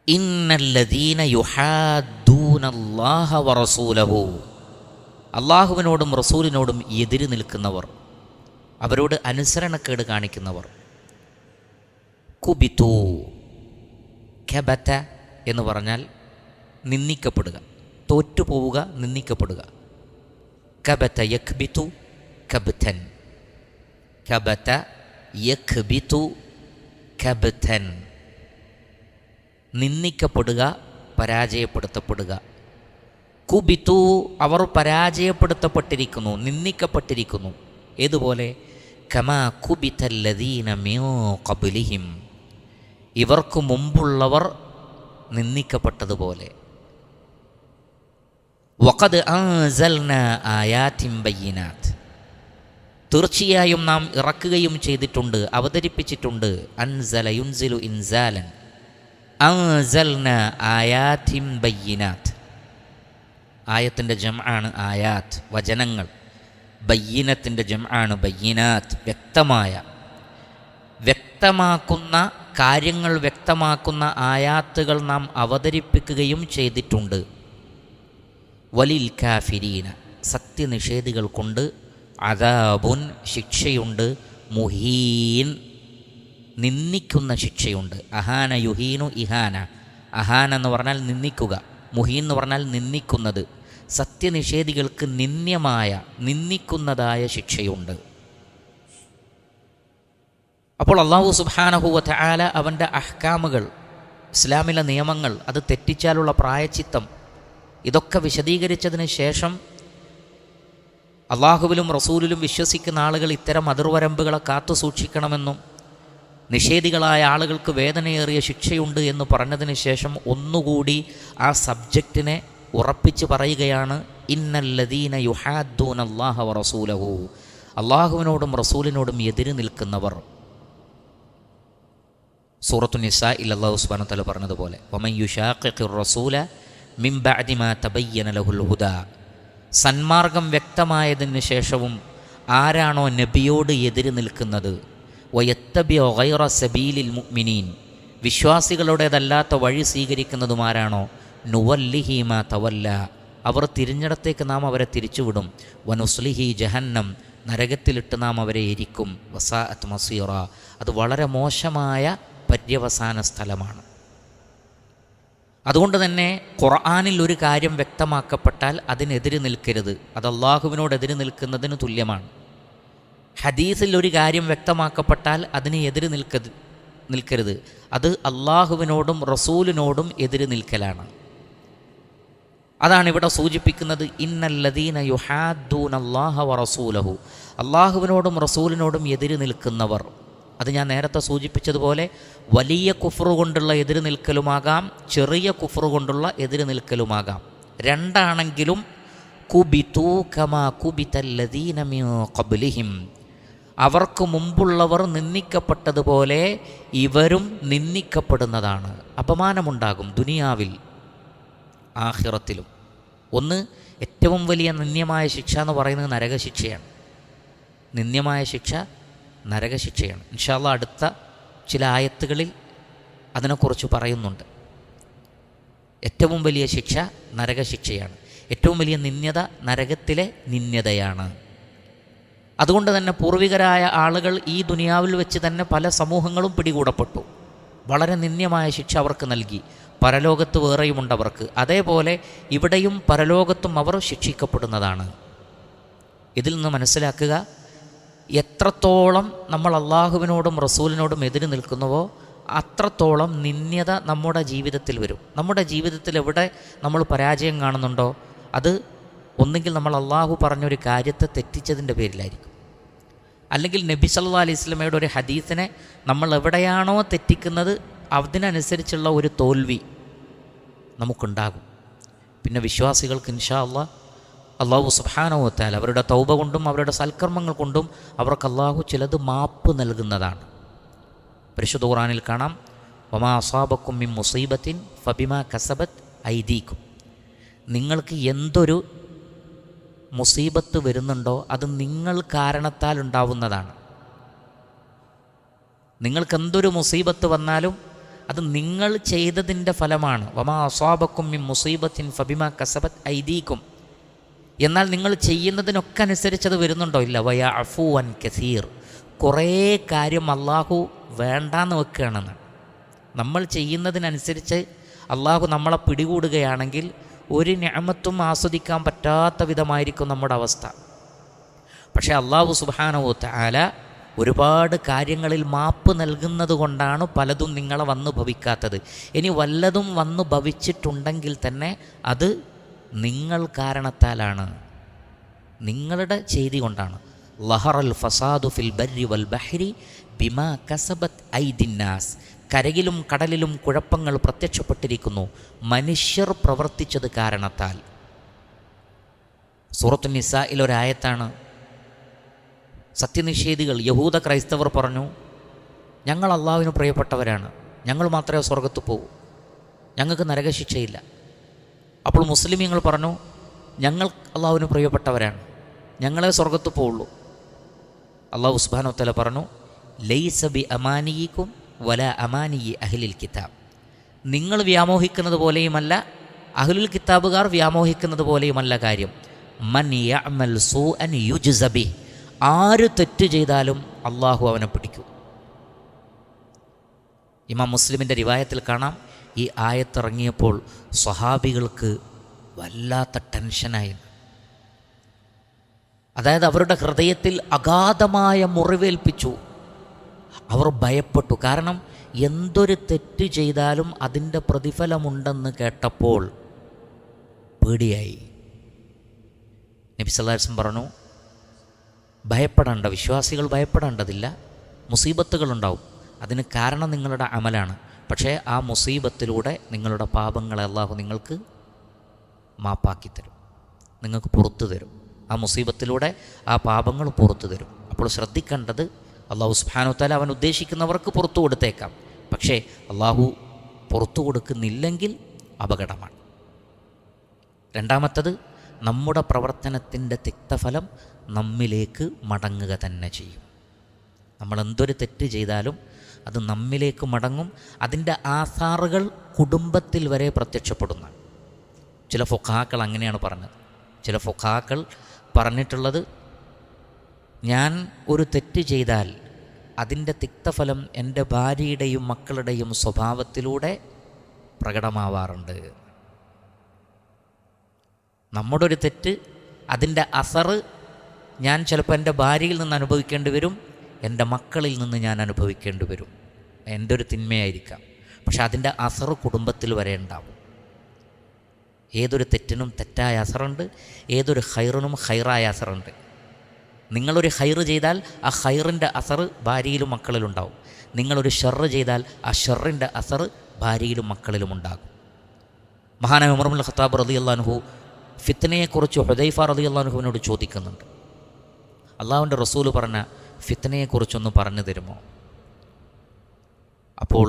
ഇന്നല്ലദീന യുഹാദ്ദൂനല്ലാഹ വറസൂലഹു. അള്ളാഹുവിനോടും റസൂലിനോടും എതിര് നിൽക്കുന്നവർ, അവരോട് അനുസരണക്കേട് കാണിക്കുന്നവർ. കുബിതു. കബത എന്ന് പറഞ്ഞാൽ നിന്ദിക്കപ്പെടുക, തോറ്റുപോവുക, നിന്ദിക്കപ്പെടുക. കബത യഖ്ബിതു കബ്തൻ. കബത യഖ്ബിതു കബ്തൻ. നിന്ദിക്കപ്പെടുക, പരാജയപ്പെടുത്തപ്പെടുക. കുബിതു, അവർ പരാജയപ്പെടുത്തപ്പെട്ടിരിക്കുന്നു, നിന്ദിക്കപ്പെട്ടിരിക്കുന്നു. ഏതുപോലെ? കമാ കുബിതല്ലദീന മിൻ ഖബ്ലിഹിം, ഇവർക്ക് മുമ്പുള്ളവർ നിന്ദിക്കപ്പെട്ടതുപോലെ. വഖദ് അൻസൽനാ ആയാതിൻ ബയ്യിനാത്ത്, തീർച്ചയായും നാം ഇറക്കുകയും ചെയ്തിട്ടുണ്ട്, അവതരിപ്പിച്ചിട്ടുണ്ട്. അൻസല യുൻസിലു ഇൻസാലൻ. അൻസൽനാ ആയാതിൻ ബയ്യിനാത്ത്. ആയത്തിൻ്റെ ജംആണ് ആയാത്ത്, വചനങ്ങൾ. ബയ്യിനത്തിൻ്റെ ജംആണ് ബയ്യിനാത്ത്, വ്യക്തമാക്കുന്ന കാര്യങ്ങൾ വ്യക്തമാക്കുന്ന ആയാത്തുകൾ നാം അവതരിപ്പിക്കുകയും ചെയ്തിട്ടുണ്ട്. വലിൽ കാഫിരീന, സത്യനിഷേധികൾ കൊണ്ട് അദാബുൻ, ശിക്ഷയുണ്ട്. മുഹീൻ, നിന്ദിക്കുന്ന ശിക്ഷയുണ്ട്. അഹാന യുഹീനു ഇഹാന. അഹാന എന്ന് പറഞ്ഞാൽ നിന്ദിക്കുക, മുഹീൻ എന്ന് പറഞ്ഞാൽ നിന്ദിക്കുന്നത്. സത്യനിഷേധികൾക്ക് നിന്ദ്യമായ, നിന്ദിക്കുന്നതായ ശിക്ഷയുണ്ട്. അപ്പോൾ അല്ലാഹു സുബ്ഹാനഹു വ തആല അവൻ്റെ അഹ്കാമുകൾ, ഇസ്ലാമിലെ നിയമങ്ങൾ, അത് തെറ്റിച്ചാലുള്ള പ്രായച്ചിത്തം, ഇതൊക്കെ വിശദീകരിച്ചതിന് ശേഷം അള്ളാഹുവിലും റസൂലിലും വിശ്വസിക്കുന്ന ആളുകൾ ഇത്തരം അതിർവരമ്പുകളെ കാത്തു സൂക്ഷിക്കണമെന്നും നിഷേധികളായ ആളുകൾക്ക് വേദനയേറിയ ശിക്ഷയുണ്ട് എന്ന് പറഞ്ഞതിന് ശേഷം ഒന്നുകൂടി ആ സബ്ജക്റ്റിനെ ഉറപ്പിച്ച് പറയുകയാണ്. ഇന്നല്ലദീന യുഹാദ്ദൂനല്ലാഹ വറസൂലഹു, അള്ളാഹുവിനോടും റസൂലിനോടും എതിര് നിൽക്കുന്നവർ. സൂറത്തു നിസാഇൽ അല്ലാഹു സുബ്ഹാനഹു വ തആല പറഞ്ഞതുപോലെ വമൻ യുശാഖിഖിർ റസൂല മിൻ ബഅദി മാ തബയ്യന ലഹുൽ ഹുദാ, സന്മാർഗം വ്യക്തമായതിന് ശേഷവും ആരാണോ നബിയോട് എതിര് നിൽക്കുന്നത്, വയത്തബിഉ ഗൈറ സബീലിൽ മുഅ്മിനീൻ, വിശ്വാസികളുടേതല്ലാത്ത വഴി സ്വീകരിക്കുന്നതുമാരാണോ, നുവല്ലിഹി മാ തവല്ല, അവർ തിരിഞ്ഞിടത്തേക്ക് നാം അവരെ തിരിച്ചുവിടും. വനുസ്ലിഹി ജഹന്നം, നരകത്തിലിട്ട് നാം അവരെ എരിക്കും. വസാഅത്ത് മസീറ, അത് വളരെ മോശമായ പര്യവസാന സ്ഥലമാണ്. അതുകൊണ്ട് തന്നെ ഖുർആനിൽ ഒരു കാര്യം വ്യക്തമാക്കപ്പെട്ടാൽ അതിനെതിര് നിൽക്കരുത്, അത് അള്ളാഹുവിനോടെതിര് നിൽക്കുന്നതിന് തുല്യമാണ്. ഹദീസിൽ ഒരു കാര്യം വ്യക്തമാക്കപ്പെട്ടാൽ അതിന് എതിര് നിൽക്കരുത്, അത് അള്ളാഹുവിനോടും റസൂലിനോടും എതിര് നിൽക്കലാണ്. അതാണ് ഇവിടെ സൂചിപ്പിക്കുന്നത്. ഇന്നല്ലദീന യുഹാദ്ദൂനല്ലാഹ വറസൂലഹു, അള്ളാഹുവിനോടും റസൂലിനോടും എതിര് നിൽക്കുന്നവർ. അത് ഞാൻ നേരത്തെ സൂചിപ്പിച്ചതുപോലെ വലിയ കുഫ്റ് കൊണ്ടുള്ള എതിര് നിൽക്കലുമാകാം, ചെറിയ കുഫ്റ് കൊണ്ടുള്ള എതിര് നിൽക്കലുമാകാം. രണ്ടാണെങ്കിലും കുബിതു കമാ കുബിതല്ലദീന മിൻ ഖബ്ലിഹിം, അവർക്ക് മുമ്പുള്ളവർ നിന്ദിക്കപ്പെട്ടതുപോലെ ഇവരും നിന്ദിക്കപ്പെടുന്നതാണ്. അപമാനമുണ്ടാകും ദുനിയാവിൽ ആഖിറത്തിലും. ഒന്ന്, ഏറ്റവും വലിയ നിന്ദ്യമായ ശിക്ഷ എന്ന് പറയുന്നത് നരകശിക്ഷയാണ്. നിന്ദ്യമായ ശിക്ഷ നരകശിക്ഷയാണ്. ഇൻഷാ അല്ലാഹ് അടുത്ത ചില ആയത്തുകളിൽ അതിനെക്കുറിച്ച് പറയുന്നുണ്ട്. ഏറ്റവും വലിയ ശിക്ഷ നരകശിക്ഷയാണ്. ഏറ്റവും വലിയ നിന്ദ്യത നരകത്തിലെ നിന്ദ്യതയാണ്. അതുകൊണ്ട് തന്നെ പൂർവികരായ ആളുകൾ ഈ ദുനിയാവിൽ വെച്ച് തന്നെ പല സമൂഹങ്ങളും പിടികൂടപ്പെട്ടു. വളരെ നിന്ദ്യമായ ശിക്ഷ അവർക്ക് നൽകി. പരലോകത്ത് വേറെയുമുണ്ടവർക്ക്. അതേപോലെ ഇവിടെയും പരലോകത്തും അവർ ശിക്ഷിക്കപ്പെടുന്നതാണ്. ഇതിൽ നിന്ന് മനസ്സിലാക്കുക, എത്രത്തോളം നമ്മൾ അള്ളാഹുവിനോടും റസൂലിനോടും എതിര് നിൽക്കുന്നുവോ അത്രത്തോളം നിന്ദ്യത നമ്മുടെ ജീവിതത്തിൽ വരും. നമ്മുടെ ജീവിതത്തിൽ എവിടെ നമ്മൾ പരാജയം കാണുന്നുണ്ടോ അത് ഒന്നുകിൽ നമ്മൾ അള്ളാഹു പറഞ്ഞൊരു കാര്യത്തെ തെറ്റിച്ചതിൻ്റെ പേരിലായിരിക്കും, അല്ലെങ്കിൽ നബി സല്ലല്ലാഹു അലൈഹി വസല്ലമയുടെ ഒരു ഹദീസിനെ നമ്മൾ എവിടെയാണോ തെറ്റിക്കുന്നത് അതിനനുസരിച്ചുള്ള ഒരു തോൽവി നമുക്കുണ്ടാകും. പിന്നെ വിശ്വാസികൾക്ക് ഇൻഷാ അള്ളാഹു സുബ്ഹാനഹു വ തആല അവരുടെ തൗബ കൊണ്ടും അവരുടെ സൽക്കർമ്മങ്ങൾ കൊണ്ടും അവർക്ക് അള്ളാഹു ചിലത് മാപ്പ് നൽകുന്നതാണ്. പരിശുദ്ധ ഖുർആനിൽ കാണാം, വമാ അസാബക്കും മിൻ മുസീബത്തിൻ ഫബിമാ കസബത് ഐദീക്കും. നിങ്ങൾക്ക് എന്തൊരു മുസീബത്ത് വരുന്നുണ്ടോ അത് നിങ്ങൾ കാരണത്താൽ ഉണ്ടാവുന്നതാണ്. നിങ്ങൾക്കെന്തൊരു മുസീബത്ത് വന്നാലും അത് നിങ്ങൾ ചെയ്തതിൻ്റെ ഫലമാണ്. വമാ അസ്വാബക്കും മിൻ മുസീബത്തിൻ ഫബിമാ കസബത് ഐദീക്കും. എന്നാൽ നിങ്ങൾ ചെയ്യുന്നതിനൊക്കെ അനുസരിച്ചത് വരുന്നുണ്ടോ? ഇല്ല. വയഅഫു അൻ കസീർ. കുറേ കാര്യം അള്ളാഹു വേണ്ടാന്ന് വെക്കുകയാണെന്ന്. നമ്മൾ ചെയ്യുന്നതിനനുസരിച്ച് അള്ളാഹു നമ്മളെ പിടികൂടുകയാണെങ്കിൽ ഒരു നിഅമത്തും ആസ്വദിക്കാൻ പറ്റാത്ത വിധമായിരിക്കും നമ്മുടെ അവസ്ഥ. പക്ഷേ അള്ളാഹു സുബ്ഹാനഹു തആല ഒരുപാട് കാര്യങ്ങളിൽ മാപ്പ് നൽകുന്നത് കൊണ്ടാണ് പലതും നിങ്ങളെ വന്നു ഭവിക്കാത്തത്. ഇനി വല്ലതും വന്നു ഭവിച്ചിട്ടുണ്ടെങ്കിൽ തന്നെ അത് നിങ്ങൾ കാരണത്താലാണ്, നിങ്ങളുടെ ചെയ്തി കൊണ്ടാണ്. ലഹറൽ ഫസാദു ഫിൽ ബർരി വൽ ബഹ്രി ബിമാ കസബത് ഐദിന്നാസ്. കരയിലും കടലിലും കുഴപ്പങ്ങൾ പ്രത്യക്ഷപ്പെട്ടിരിക്കുന്നു മനുഷ്യർ പ്രവർത്തിച്ചത് കാരണത്താൽ. സൂറത്തുൻ നിസാഇൽ ഒരായത്താണ്. സത്യനിഷേധികൾ യഹൂദ ക്രൈസ്തവർ പറഞ്ഞു, ഞങ്ങൾ അള്ളാഹുവിന് പ്രിയപ്പെട്ടവരാണ്, ഞങ്ങൾ മാത്രമേ സ്വർഗത്ത് പോകൂ, ഞങ്ങൾക്ക് നരകശിക്ഷയില്ല. അപ്പോൾ മുസ്ലിമീങ്ങൾ പറഞ്ഞു, ഞങ്ങൾ അള്ളാഹുവിന് പ്രിയപ്പെട്ടവരാണ്, ഞങ്ങളെ സ്വർഗത്ത് പോവുള്ളൂ. അള്ളാഹു സുബ്ഹാനഹു വ തആല പറഞ്ഞു, ലൈസ ബി അമാനിയിക്കും വല അമാനിയി അഹ്ലിൽ കിതാബ്. നിങ്ങൾ വ്യാമോഹിക്കുന്നത് പോലെയുമല്ല അഹ്ലുൽ കിതാബുകാർ വ്യാമോഹിക്കുന്നത് പോലെയുമല്ല കാര്യം. മൻ യഅമൽ സൂഅൻ യുജ്സ ബിഹി. ആര് തെറ്റ് ചെയ്താലും അള്ളാഹു അവനെ പിടിക്കും. ഇമാം മുസ്ലിമിൻ്റെ റിവായത്തിൽ കാണാം, ഈ ആയത്തിറങ്ങിയപ്പോൾ സ്വഹാബികൾക്ക് വല്ലാത്ത ടെൻഷനായി. അതായത് അവരുടെ ഹൃദയത്തിൽ അഗാധമായ മുറിവേൽപ്പിച്ചു. അവർ ഭയപ്പെട്ടു. കാരണം എന്തൊരു തെറ്റ് ചെയ്താലും അതിൻ്റെ പ്രതിഫലമുണ്ടെന്ന് കേട്ടപ്പോൾ പേടിയായി. നബി സല്ലല്ലാഹു അലൈഹി വസല്ലം പറഞ്ഞു, ഭയപ്പെടേണ്ട, വിശ്വാസികൾ ഭയപ്പെടേണ്ടതില്ല. മുസീബത്തുകളുണ്ടാവും, അതിന് കാരണം നിങ്ങളുടെ അമലാണ്. പക്ഷേ ആ മുസീബത്തിലൂടെ നിങ്ങളുടെ പാപങ്ങളെ അള്ളാഹു നിങ്ങൾക്ക് മാപ്പാക്കി തരും, നിങ്ങൾക്ക് പുറത്തു തരും. ആ മുസീബത്തിലൂടെ ആ പാപങ്ങൾ പുറത്തു തരും. അപ്പോൾ ശ്രദ്ധിക്കേണ്ടത്, അള്ളാഹു സുബ്ഹാനഹു വ തആല അവൻ ഉദ്ദേശിക്കുന്നവർക്ക് പുറത്തു കൊടുത്തേക്കാം. പക്ഷേ അള്ളാഹു പുറത്തു കൊടുക്കുന്നില്ലെങ്കിൽ അപകടമാണ്. രണ്ടാമത്തത്, നമ്മുടെ പ്രവർത്തനത്തിൻ്റെ തിക്തഫലം നമ്മിലേക്ക് മടങ്ങുക തന്നെ ചെയ്യും. നമ്മൾ എന്തൊരു തെറ്റ് ചെയ്താലും അത് നമ്മിലേക്ക് മടങ്ങും. അതിൻ്റെ ആസാറുകൾ കുടുംബത്തിൽ വരെ പ്രത്യക്ഷപ്പെടുന്നു. ചില ഫുഖഹാക്കൾ അങ്ങനെയാണ് പറഞ്ഞത്. ചില ഫുഖഹാക്കൾ പറഞ്ഞിട്ടുള്ളത്, ഞാൻ ഒരു തെറ്റ് ചെയ്താൽ അതിൻ്റെ തിക്തഫലം എൻ്റെ ഭാര്യയുടെയും മക്കളുടെയും സ്വഭാവത്തിലൂടെ പ്രകടമാവാറുണ്ട്. നമ്മുടെ ഒരു തെറ്റ്, അതിൻ്റെ അസറ് ഞാൻ ചിലപ്പോൾ എൻ്റെ ഭാര്യയിൽ നിന്ന് അനുഭവിക്കേണ്ടി വരും, എൻ്റെ മക്കളിൽ നിന്ന് ഞാൻ അനുഭവിക്കേണ്ടി വരും. എൻ്റെ ഒരു തിന്മയായിരിക്കാം, പക്ഷെ അതിൻ്റെ അസറ് കുടുംബത്തിൽ വരെ ഉണ്ടാവും. ഏതൊരു തെറ്റിനും തെറ്റായ അസറുണ്ട്, ഏതൊരു ഖൈറിനും ഖൈറായ അസറുണ്ട്. നിങ്ങളൊരു ഖൈറ് ചെയ്താൽ ആ ഖൈറിൻ്റെ അസറ് ഭാര്യയിലും മക്കളിലും ഉണ്ടാവും. നിങ്ങളൊരു ഷർറ് ചെയ്താൽ ആ ഷർറിൻ്റെ അസറ് ഭാര്യയിലും മക്കളിലും ഉണ്ടാകും. മഹാനായ ഉമർ ഇബ്നുൽ ഖത്താബ് റളിയല്ലാഹു അൻഹു ഫിത്നയെക്കുറിച്ച് ഹുദൈഫ റളിയല്ലാഹു അൻഹുവിനോട് ചോദിക്കുന്നുണ്ട്. അള്ളാഹുവിൻ്റെ റസൂൽ പറഞ്ഞ ഫിത്നയെക്കുറിച്ചൊന്ന് പറഞ്ഞു തരുമോ? അപ്പോൾ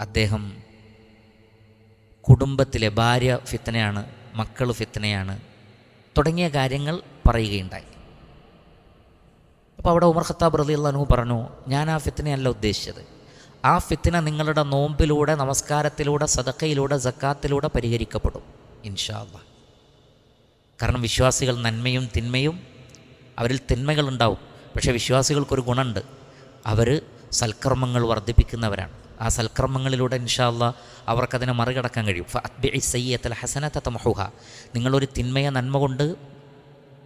അദ്ദേഹം കുടുംബത്തിലെ ഭാര്യ ഫിത്നയാണ്, മക്കൾ ഫിത്നയാണ് തുടങ്ങിയ കാര്യങ്ങൾ പറയുകയുണ്ടായി. അപ്പോൾ അവിടെ ഉമർ ഖത്താബ് റളിയല്ലാഹു അൻഹു പറഞ്ഞു, ഞാൻ ആ ഫിത്നയല്ല ഉദ്ദേശിച്ചത്. ആ ഫിത്ന നിങ്ങളുടെ നോമ്പിലൂടെ, നമസ്കാരത്തിലൂടെ, സദഖയിലൂടെ, സക്കാത്തിലൂടെ പരിഹരിക്കപ്പെടും ഇൻഷാ അല്ലാഹ്. കാരണം വിശ്വാസികൾ നന്മയും തിന്മയും, അവരിൽ തിന്മകളുണ്ടാവും, പക്ഷേ വിശ്വാസികൾക്കൊരു ഗുണമുണ്ട്, അവർ സൽക്കർമ്മങ്ങൾ വർദ്ധിപ്പിക്കുന്നവരാണ്. ആ സൽക്കർമ്മങ്ങളിലൂടെ ഇൻഷാ അല്ലാഹ് അവർക്കതിനെ മറികടക്കാൻ കഴിയും. ഫഅത്ബിഇ സയ്യിഅത്തൽ ഹസനത തംഹുഹ. നിങ്ങളൊരു തിന്മയെ നന്മ കൊണ്ട്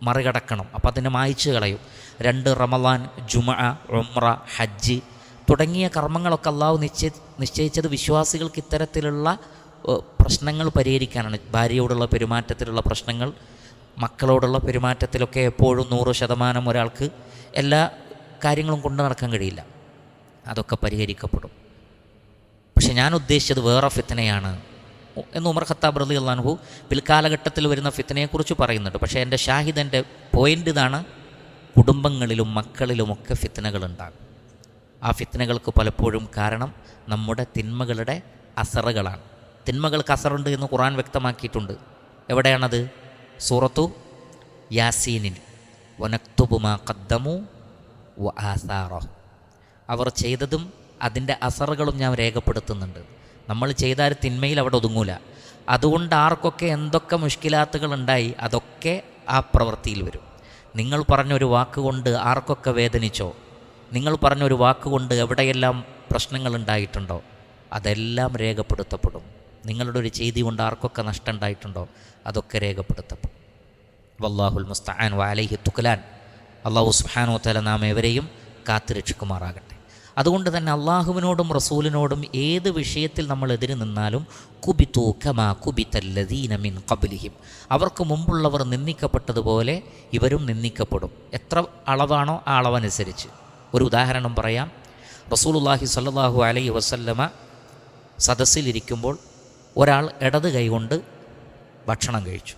മറികടക്കണം, അപ്പോൾ അതിനെ മായ്ച്ചു കളയും. 2 റമളാൻ, ജുമുഅ, ഉംറ, ഹജ്ജ് തുടങ്ങിയ കർമ്മങ്ങളൊക്കെ അള്ളാഹു നിശ്ചയിച്ചത് വിശ്വാസികൾക്ക് ഇത്തരത്തിലുള്ള പ്രശ്നങ്ങൾ പരിഹരിക്കാനാണ്. ഭാര്യയോടുള്ള പെരുമാറ്റത്തിലുള്ള പ്രശ്നങ്ങൾ, മക്കളോടുള്ള പെരുമാറ്റത്തിലൊക്കെ എപ്പോഴും 100% ഒരാൾക്ക് എല്ലാ കാര്യങ്ങളും കൊണ്ടു നടക്കാൻ കഴിയില്ല. അതൊക്കെ പരിഹരിക്കപ്പെടും. പക്ഷെ ഞാൻ ഉദ്ദേശിച്ചത് വേറെ ഫിത്നയാണ് എന്ന് ഉമർ ഖത്താബ് റളിയല്ലാഹു അൻഹു പിൽക്കാലഘട്ടത്തിൽ വരുന്ന ഫിത്നയെക്കുറിച്ച് പറയുന്നുണ്ട്. പക്ഷേ എൻ്റെ ഷാഹിദ്, എൻ്റെ പോയിൻ്റ് ഇതാണ്, കുടുംബങ്ങളിലും മക്കളിലുമൊക്കെ ഫിത്നകളുണ്ടാകും. ആ ഫിത്നകൾക്ക് പലപ്പോഴും കാരണം നമ്മുടെ തിന്മകളുടെ അസറുകളാണ്. തിന്മകൾക്ക് അസറുണ്ട് എന്ന് ഖുർആൻ വ്യക്തമാക്കിയിട്ടുണ്ട്. എവിടെയാണത്? സൂറത്തു യാസീനിൽ. വനക്തുബു മാ ഖദ്ദമു വ ആസാറഹു. അവർ ചെയ്തതും അതിൻ്റെ അസറുകളും ഞാൻ രേഖപ്പെടുത്തുന്നുണ്ട്. നമ്മൾ ചെയ്താൽ തിന്മയിൽ അവിടെ ഒതുങ്ങൂല. അതുകൊണ്ട് ആർക്കൊക്കെ എന്തൊക്കെ മുഷ്കിലാത്തുകൾ ഉണ്ടായി അതൊക്കെ ആ പ്രവൃത്തിയിൽ വരും. നിങ്ങൾ പറഞ്ഞൊരു വാക്കുകൊണ്ട് ആർക്കൊക്കെ വേദനിച്ചോ, നിങ്ങൾ പറഞ്ഞൊരു വാക്കുകൊണ്ട് എവിടെയെല്ലാം പ്രശ്നങ്ങൾ ഉണ്ടായിട്ടുണ്ടോ അതെല്ലാം രേഖപ്പെടുത്തപ്പെടും. നിങ്ങളുടെ ഒരു ചെയ്തി കൊണ്ട് ആർക്കൊക്കെ നഷ്ടം ഉണ്ടായിട്ടുണ്ടോ അതൊക്കെ രേഖപ്പെടുത്തപ്പെടും. വല്ലാഹുൽ മുസ്തആൻ വഅലൈഹി തുക്ലാൻ. അല്ലാഹു സുബ്ഹാനഹു വ തആല നാം ഏവരെയും കാത്തുരക്ഷിക്കുമാറാകട്ടെ. അതുകൊണ്ട് തന്നെ അള്ളാഹുവിനോടും റസൂലിനോടും ഏത് വിഷയത്തിൽ നമ്മൾ എതിര് നിന്നാലും കുബിതു കമാ കുബിതല്ലദീന മിൻ ഖബ്ലിഹിം, അവർക്ക് മുമ്പുള്ളവർ നിന്ദിക്കപ്പെട്ടതുപോലെ ഇവരും നിന്ദിക്കപ്പെടും. എത്ര അളവാണോ ആ അളവനുസരിച്ച്. ഒരു ഉദാഹരണം പറയാം. റസൂലുള്ളാഹി സ്വല്ലല്ലാഹു അലൈഹി വസല്ലമ സദസ്സിലിരിക്കുമ്പോൾ ഒരാൾ ഇടത് കൈകൊണ്ട് ഭക്ഷണം കഴിച്ചു.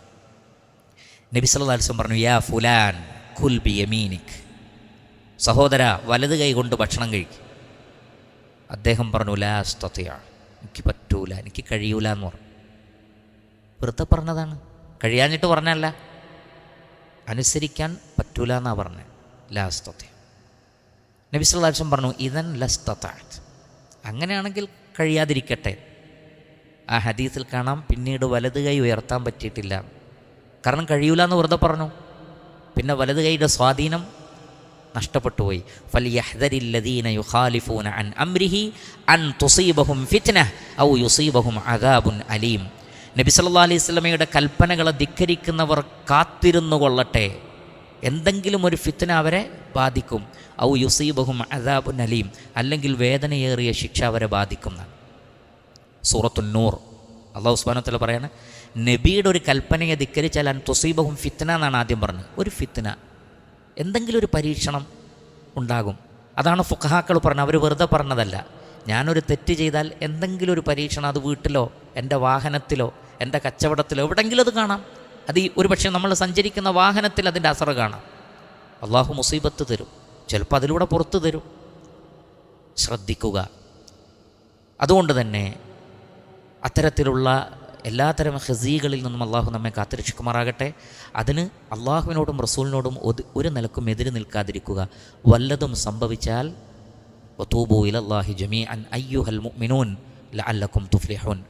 നബി സല്ലല്ലാഹു അലൈഹി വസല്ലം പറഞ്ഞു, യാ ഫുലാൻ കുൽ ബി യമീനിക്, സഹോദര വലത് കൈ കൊണ്ട് ഭക്ഷണം കഴിക്കും. അദ്ദേഹം പറഞ്ഞു, ലാ അസ്തതിഅ, എനിക്ക് പറ്റൂല, എനിക്ക് കഴിയൂല എന്ന് പറഞ്ഞു. വെറുതെ പറഞ്ഞതാണ്, കഴിയാഞ്ഞിട്ട് പറഞ്ഞല്ല, അനുസരിക്കാൻ പറ്റൂല എന്നാണ് പറഞ്ഞത്. ലാ അസ്തതിഅ. നബി സല്ലല്ലാഹു അലൈഹി വസല്ലം പറഞ്ഞു, ഇദൻ ലസ്തതഅത്, അങ്ങനെയാണെങ്കിൽ കഴിയാതിരിക്കട്ടെ. ആ ഹദീസിൽ കാണാം പിന്നീട് വലത് കൈ ഉയർത്താൻ പറ്റിയിട്ടില്ല. കാരണം കഴിയൂല എന്ന് വെറുതെ പറഞ്ഞു. പിന്നെ വലത് കൈയുടെ സ്വാധീനം നഷ്ടപ്പെട്ടുപോയി. ഫൽയഹ്ദരില്ലദീന യുഖാലിഫൂന അൻ അംരിഹി അൻ തുസീബഹും ഫിത്നഹ ഔ യുസീബഹും അദാബുൻ അലീം. നബി സല്ലല്ലാഹു അലൈഹി വസല്ലമയുടെ കൽപ്പനകളെ ധിക്കരിക്കുന്നവർ കാത്തിരുന്നു കൊള്ളട്ടെ, എന്തെങ്കിലും ഒരു ഫിത്ന അവരെ ബാധിക്കും. ഔ യുസീബഹും അദാബുൻ അലീം, അല്ലെങ്കിൽ വേദനയേറിയ ശിക്ഷ അവരെ ബാധിക്കും. സൂറത്തുൻ നൂർ അല്ലാഹു സുബ്ഹാനഹു വ തആല പറയാണ്, നബിയുടെ ഒരു കൽപ്പനയെ ധിക്കരിച്ചാൽ അൻ തുസീബഹും ഫിത്ന എന്നാണ് ആദ്യം പറഞ്ഞത്. ഒരു ഫിത്ന, എന്തെങ്കിലും ഒരു പരീക്ഷണം ഉണ്ടാകും. അതാണ് ഫുഖഹാക്കൾ പറഞ്ഞത്, അവർ വെറുതെ പറഞ്ഞതല്ല. ഞാനൊരു തെറ്റ് ചെയ്താൽ എന്തെങ്കിലും ഒരു പരീക്ഷണം, അത് വീട്ടിലോ എൻ്റെ വാഹനത്തിലോ എൻ്റെ കച്ചവടത്തിലോ എവിടെയെങ്കിലും അത് കാണാം. അത് ഒരു പക്ഷേ നമ്മൾ സഞ്ചരിക്കുന്ന വാഹനത്തിൽ അതിൻ്റെ അസർ കാണാം. അള്ളാഹു മുസീബത്ത് തരും, ചിലപ്പോൾ അതിലൂടെ പുറത്തു തരും. ശ്രദ്ധിക്കുക. അതുകൊണ്ട് തന്നെ അത്തരത്തിലുള്ള എല്ലാത്തരം ഹസീകളിൽ നിന്നും അള്ളാഹു നമ്മെ കാത്തുരക്ഷിക്കുമാറാകട്ടെ. അതിന് അള്ളാഹുവിനോടും റസൂലിനോടും ഒരു നിലക്കും എതിര് നിൽക്കാതിരിക്കുക. വല്ലതും സംഭവിച്ചാൽ വതൂബൂ ഇലല്ലാഹി ജമീഅൻ അയ്യുഹൽ മുഅ്മിനൂൻ ലഅല്ലക്കും തുഫ്ലിഹൂൻ.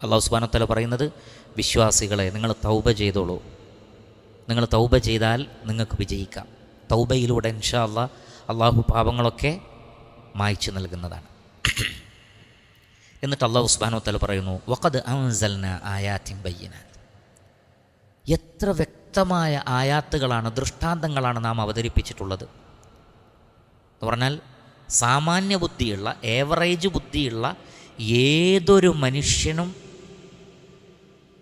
അള്ളാഹു സുബ്ഹാനഹു വ തആല പറയുന്നത്, വിശ്വാസികളെ നിങ്ങൾ തൗബ ചെയ്തോളൂ. നിങ്ങൾ തൗബ ചെയ്താൽ നിങ്ങൾക്ക് വിജയിക്കാം. തൗബയിലൂടെ ഇൻഷാ അല്ലാഹ് അള്ളാഹു പാപങ്ങളൊക്കെ മായ്ച്ചു നൽകുന്നതാണ്. എന്നിട്ട് അല്ലാഹു സുബ്ഹാനഹു വ തആല പറയുന്നു, വഖദ് അൻസൽനാ ആയാത്തിൻ ബയ്യിനാത്ത്, എത്ര വ്യക്തമായ ആയാത്തുകളാണ്, ദൃഷ്ടാന്തങ്ങളാണ് നാം അവതരിപ്പിച്ചിട്ടുള്ളത്. എന്ന് പറഞ്ഞാൽ സാമാന്യ ബുദ്ധിയുള്ള, ഏവറേജ് ബുദ്ധിയുള്ള ഏതൊരു മനുഷ്യനും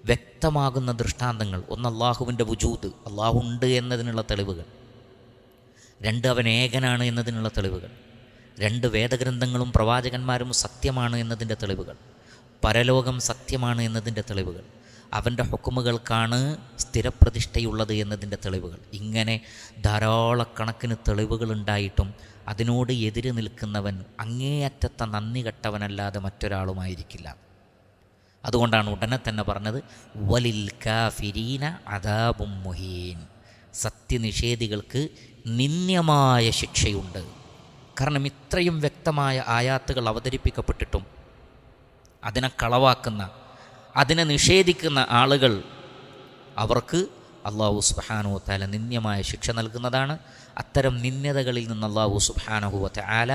വ്യക്തമാകുന്ന ദൃഷ്ടാന്തങ്ങൾ. ഒന്ന് അള്ളാഹുവിൻ്റെ വുജൂദ്, അള്ളാഹു ഉണ്ട് എന്നതിനുള്ള തെളിവുകൾ. രണ്ട്, അവൻ ഏകനാണ് എന്നതിനുള്ള തെളിവുകൾ. രണ്ട്, വേദഗ്രന്ഥങ്ങളും പ്രവാചകന്മാരും സത്യമാണ് എന്നതിൻ്റെ തെളിവുകൾ. പരലോകം സത്യമാണ് എന്നതിൻ്റെ തെളിവുകൾ. അവൻ്റെ ഹുക്കുമുകൾക്കാണ് സ്ഥിരപ്രതിഷ്ഠയുള്ളത് എന്നതിൻ്റെ തെളിവുകൾ. ഇങ്ങനെ ധാരാളക്കണക്കിന് തെളിവുകൾ ഉണ്ടായിട്ടും അതിനോട് എതിര് നിൽക്കുന്നവൻ അങ്ങേയറ്റത്തെ നന്ദി കെട്ടവനല്ലാതെ മറ്റൊരാളുമായിരിക്കില്ല. അതുകൊണ്ടാണ് ഉടനെ തന്നെ പറഞ്ഞത്, വലിൽ കാഫിരീന അദാബും മുഹീൻ, സത്യനിഷേധികൾക്ക് നിന്ദ്യമായ ശിക്ഷയുണ്ട്. കാരണം ഇത്രയും വ്യക്തമായ ആയാത്തുകൾ അവതരിപ്പിക്കപ്പെട്ടിട്ടും അതിനെ കളവാക്കുന്ന, അതിനെ നിഷേധിക്കുന്ന ആളുകൾ, അവർക്ക് അല്ലാഹു സുബ്ഹാനഹു വ തആല നിന്ദ്യമായ ശിക്ഷ നൽകുന്നതാണ്. അത്തരം നിന്ദ്യതകളിൽ നിന്ന് അല്ലാഹു സുബ്ഹാനഹു വ തആല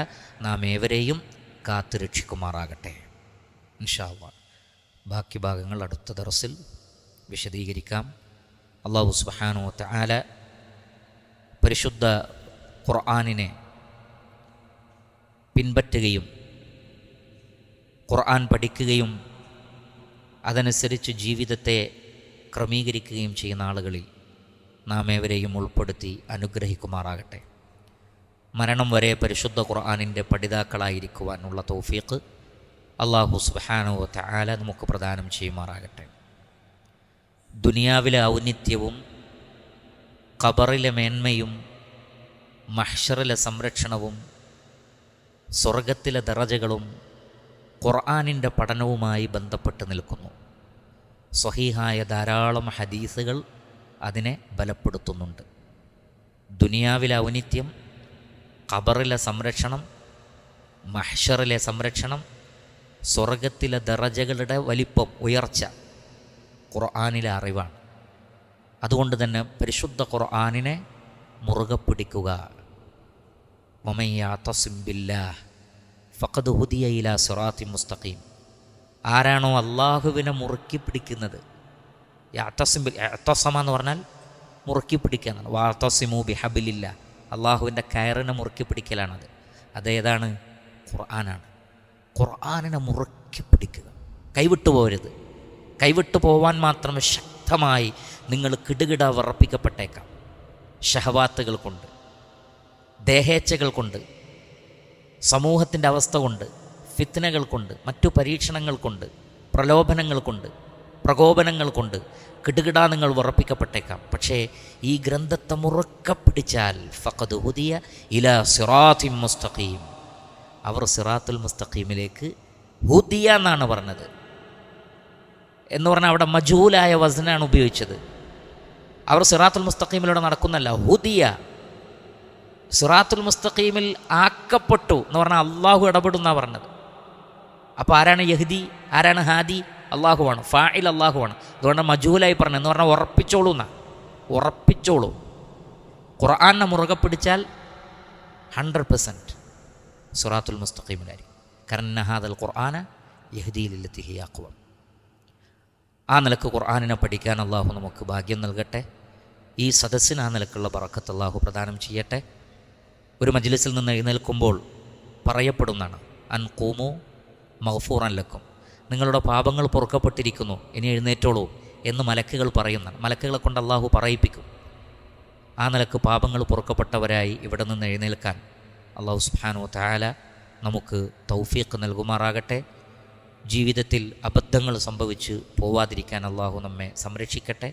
നാം ഏവരെയും കാത്തുരക്ഷിക്കുമാറാകട്ടെ. ഇൻഷാ അല്ലാഹ് ബാക്കി ഭാഗങ്ങൾ അടുത്ത ദർസിൽ വിശദീകരിക്കാം. അല്ലാഹു സുബ്ഹാനഹു വ തആല പരിശുദ്ധ ഖുർആനിനെ പിൻപറ്റുകയും ഖുർആൻ പഠിക്കുകയും അതനുസരിച്ച് ജീവിതത്തെ ക്രമീകരിക്കുകയും ചെയ്യുന്ന ആളുകളിൽ നാം ഏവരെയും ഉൾപ്പെടുത്തി അനുഗ്രഹിക്കുമാറാകട്ടെ. മരണം വരെ പരിശുദ്ധ ഖുർആനിൻ്റെ പഠിതാക്കളായിരിക്കുവാനുള്ള തൗഫീഖ് അല്ലാഹു സുബ്ഹാനഹു വ തആല നമുക്ക് പ്രദാനം ചെയ്യുമാറാകട്ടെ. ദുനിയാവിലെ ഔന്നിത്യവും ഖബറിലെ മേന്മയും മഹ്ശറിലെ സംരക്ഷണവും സ്വർഗത്തിലെ ദറജകളും ഖുർആനിൻ്റെ പഠനവുമായി ബന്ധപ്പെട്ട് നിൽക്കുന്നു. സ്വഹീഹായ ധാരാളം ഹദീസുകൾ അതിനെ ബലപ്പെടുത്തുന്നുണ്ട്. ദുനിയാവിലെ ഔന്നിത്യം, ഖബറിലെ സംരക്ഷണം, മഹ്ശറിലെ സംരക്ഷണം, സ്വർഗത്തിലെ ദറജകളുടെ വലിപ്പം, ഉയർച്ച ഖുർആനിലെ അറിവാണ്. അതുകൊണ്ട് തന്നെ പരിശുദ്ധ ഖുർആനിനെ മുറുകെ പിടിക്കുക. വമൻ യഅ്തസിം ബില്ലാഹ് ഫഖദ് ഹുദിയ ഇലാ സിറാത്തിൻ മുസ്തഖീം. ആരാണോ അള്ളാഹുവിനെ മുറുക്കി പിടിക്കുന്നത്, ഇഅ്തസമ എന്ന് പറഞ്ഞാൽ മുറുക്കി പിടിക്കുക എന്നാണ്. വഅ്തസിമു ബിഹബ്ലില്ലാ, അള്ളാഹുവിൻ്റെ കയറിനെ മുറുക്കി പിടിക്കലാണത്. അതേതാണ്? ഖുർആനാണ്. ഖുർആനിനെ മുറുക്കി പിടിക്കുക, കൈവിട്ടു പോകരുത്. കൈവിട്ടു പോവാൻ മാത്രം ശക്തമായി നിങ്ങൾ കിടുകിട വിറപ്പിക്കപ്പെട്ടേക്കാം. ഷഹവാത്തുകൾ കൊണ്ട്, ദേഹേച്ഛകൾ കൊണ്ട്, സമൂഹത്തിൻ്റെ അവസ്ഥ കൊണ്ട്, ഫിത്നകൾ കൊണ്ട്, മറ്റു പരീക്ഷണങ്ങൾ കൊണ്ട്, പ്രലോഭനങ്ങൾ കൊണ്ട്, പ്രകോപനങ്ങൾ കൊണ്ട് കിടുകിട നിങ്ങൾ വിറപ്പിക്കപ്പെട്ടേക്കാം. പക്ഷേ ഈ ഗ്രന്ഥത്തെ മുറുക്കെ പിടിച്ചാൽ ഫഖദ് ഹുദിയ ഇലാ സിറാത്തിൻ മുസ്തഖീം, അവർ സിറാത്തുൽ മുസ്തഖീമിലേക്ക് ഹുദിയ എന്നാണ് പറഞ്ഞത്. എന്ന് പറഞ്ഞാൽ അവിടെ മജൂലായ വസ്നാണ് ഉപയോഗിച്ചത്. അവർ സിറാത്തുൽ മുസ്തഖീമിലൂടെ നടക്കുന്നല്ല, ഹുദിയ, സിറാത്തുൽ മുസ്തഖീമിൽ ആക്കപ്പെട്ടു എന്ന് പറഞ്ഞാൽ അള്ളാഹു ഇടപെടുന്നാണ് പറഞ്ഞത്. അപ്പോൾ ആരാണ് യഹ്ദി, ആരാണ് ഹാദി? അള്ളാഹുവാണ്. ഫാഇൽ അള്ളാഹുവാണ്. അതുകൊണ്ട് മജൂലായി പറഞ്ഞു എന്ന് പറഞ്ഞാൽ ഉറപ്പിച്ചോളൂ എന്നാ, ഉറപ്പിച്ചോളൂ. ഖുർആനെ മുറുകെ പിടിച്ചാൽ 100% സിറാത്തുൽ മുസ്തഖീമിലായിരിക്കും. കാരണം ഹാദൽ ഖുർആന യഹ്ദീ ലില്ലത്തി ഹിയ അഖ്വം. ആ നിലക്ക് ഖുർആനിനെ പഠിക്കാൻ അള്ളാഹു നമുക്ക് ഭാഗ്യം നൽകട്ടെ. ഈ സദസ്സിന് ആ നിലക്കുള്ള ബറക്കത്ത് അള്ളാഹു പ്രദാനം ചെയ്യട്ടെ. ഒരു മജ്ലിസിൽ നിന്ന് എഴുന്നേൽക്കുമ്പോൾ പറയപ്പെടുന്നതാണ്, അൻ ഖൂമു മഗ്ഫൂറൻ ലക്കും, നിങ്ങളുടെ പാപങ്ങൾ പൊറുക്കപ്പെട്ടിരിക്കുന്നു, ഇനി എഴുന്നേറ്റോളൂ എന്ന് മലക്കുകൾ പറയുന്നതാണ്. മലക്കുകളെ കൊണ്ട് അള്ളാഹു പറയിപ്പിക്കും. ആ നിലക്ക് പാപങ്ങൾ പൊറുക്കപ്പെട്ടവരായി ഇവിടെ നിന്ന് എഴുന്നേൽക്കാൻ അള്ളാഹു സുബ്ഹാനഹു വ തആല നമുക്ക് തൗഫീഖ് നൽകുമാറാകട്ടെ. ജീവിതത്തിൽ അബദ്ധങ്ങൾ സംഭവിച്ച് പോവാതിരിക്കാൻ അള്ളാഹു നമ്മെ സംരക്ഷിക്കട്ടെ.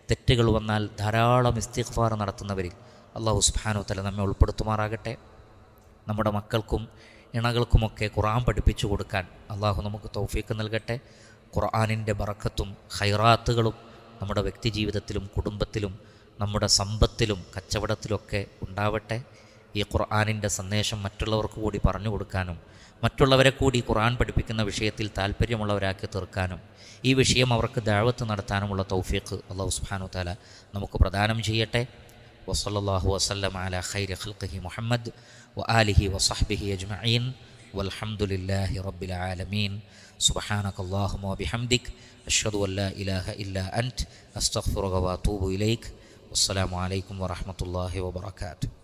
തെറ്റുകൾ വന്നാൽ ധാരാളം ഇസ്തിഗ്ഫാർ നടത്തുന്നവരിൽ അള്ളാഹു സുബ്ഹാനഹു വ തആല നമ്മെ ഉൾപ്പെടുത്തുമാറാകട്ടെ. നമ്മുടെ മക്കൾക്കും ഇണകൾക്കുമൊക്കെ ഖുർആൻ പഠിപ്പിച്ചു കൊടുക്കാൻ അള്ളാഹു നമുക്ക് തൗഫീഖ് നൽകട്ടെ. ഖുർആനിൻ്റെ ബറക്കത്തും ഖൈറാത്തുകളും നമ്മുടെ വ്യക്തി ജീവിതത്തിലും കുടുംബത്തിലും നമ്മുടെ സമ്പത്തിലും കച്ചവടത്തിലൊക്കെ ഉണ്ടാവട്ടെ. ഈ ഖുർആനിൻ്റെ സന്ദേശം മറ്റുള്ളവർക്ക് കൂടി പറഞ്ഞു കൊടുക്കാനും മറ്റുള്ളവരെ കൂടി ഖുർആൻ പഠിപ്പിക്കുന്ന വിഷയത്തിൽ താല്പര്യമുള്ളവരാക്കി തീർക്കാനും ഈ വിഷയം അവർക്ക് ദഅവത്ത് നടത്താനുമുള്ള തൗഫീഖ് അല്ലാഹു സുബ്ഹാനഹു വ തആല നമുക്ക് പ്രദാനം ചെയ്യട്ടെ. വസല്ലല്ലാഹു വസല്ലമ അലാ ഖൈരി ഖൽഖിഹി മുഹമ്മദ് വആലിഹി വസഹ്ബിഹി അജ്മഈൻ വൽഹംദുലില്ലാഹി റബ്ബിൽ ആലമീൻ. സുബ്ഹാനകല്ലാഹുമ്മ വബിഹംദിക് അഷ്ഹദു അൻ ലാ ഇലാഹ ഇല്ലാ അൻത അസ്തഗ്ഫിറുക വഅതൂബു ഇലൈക്. വസ്സലാമു അലൈക്കും വറഹ്മത്തുള്ളാഹി വബറകാതുഹു.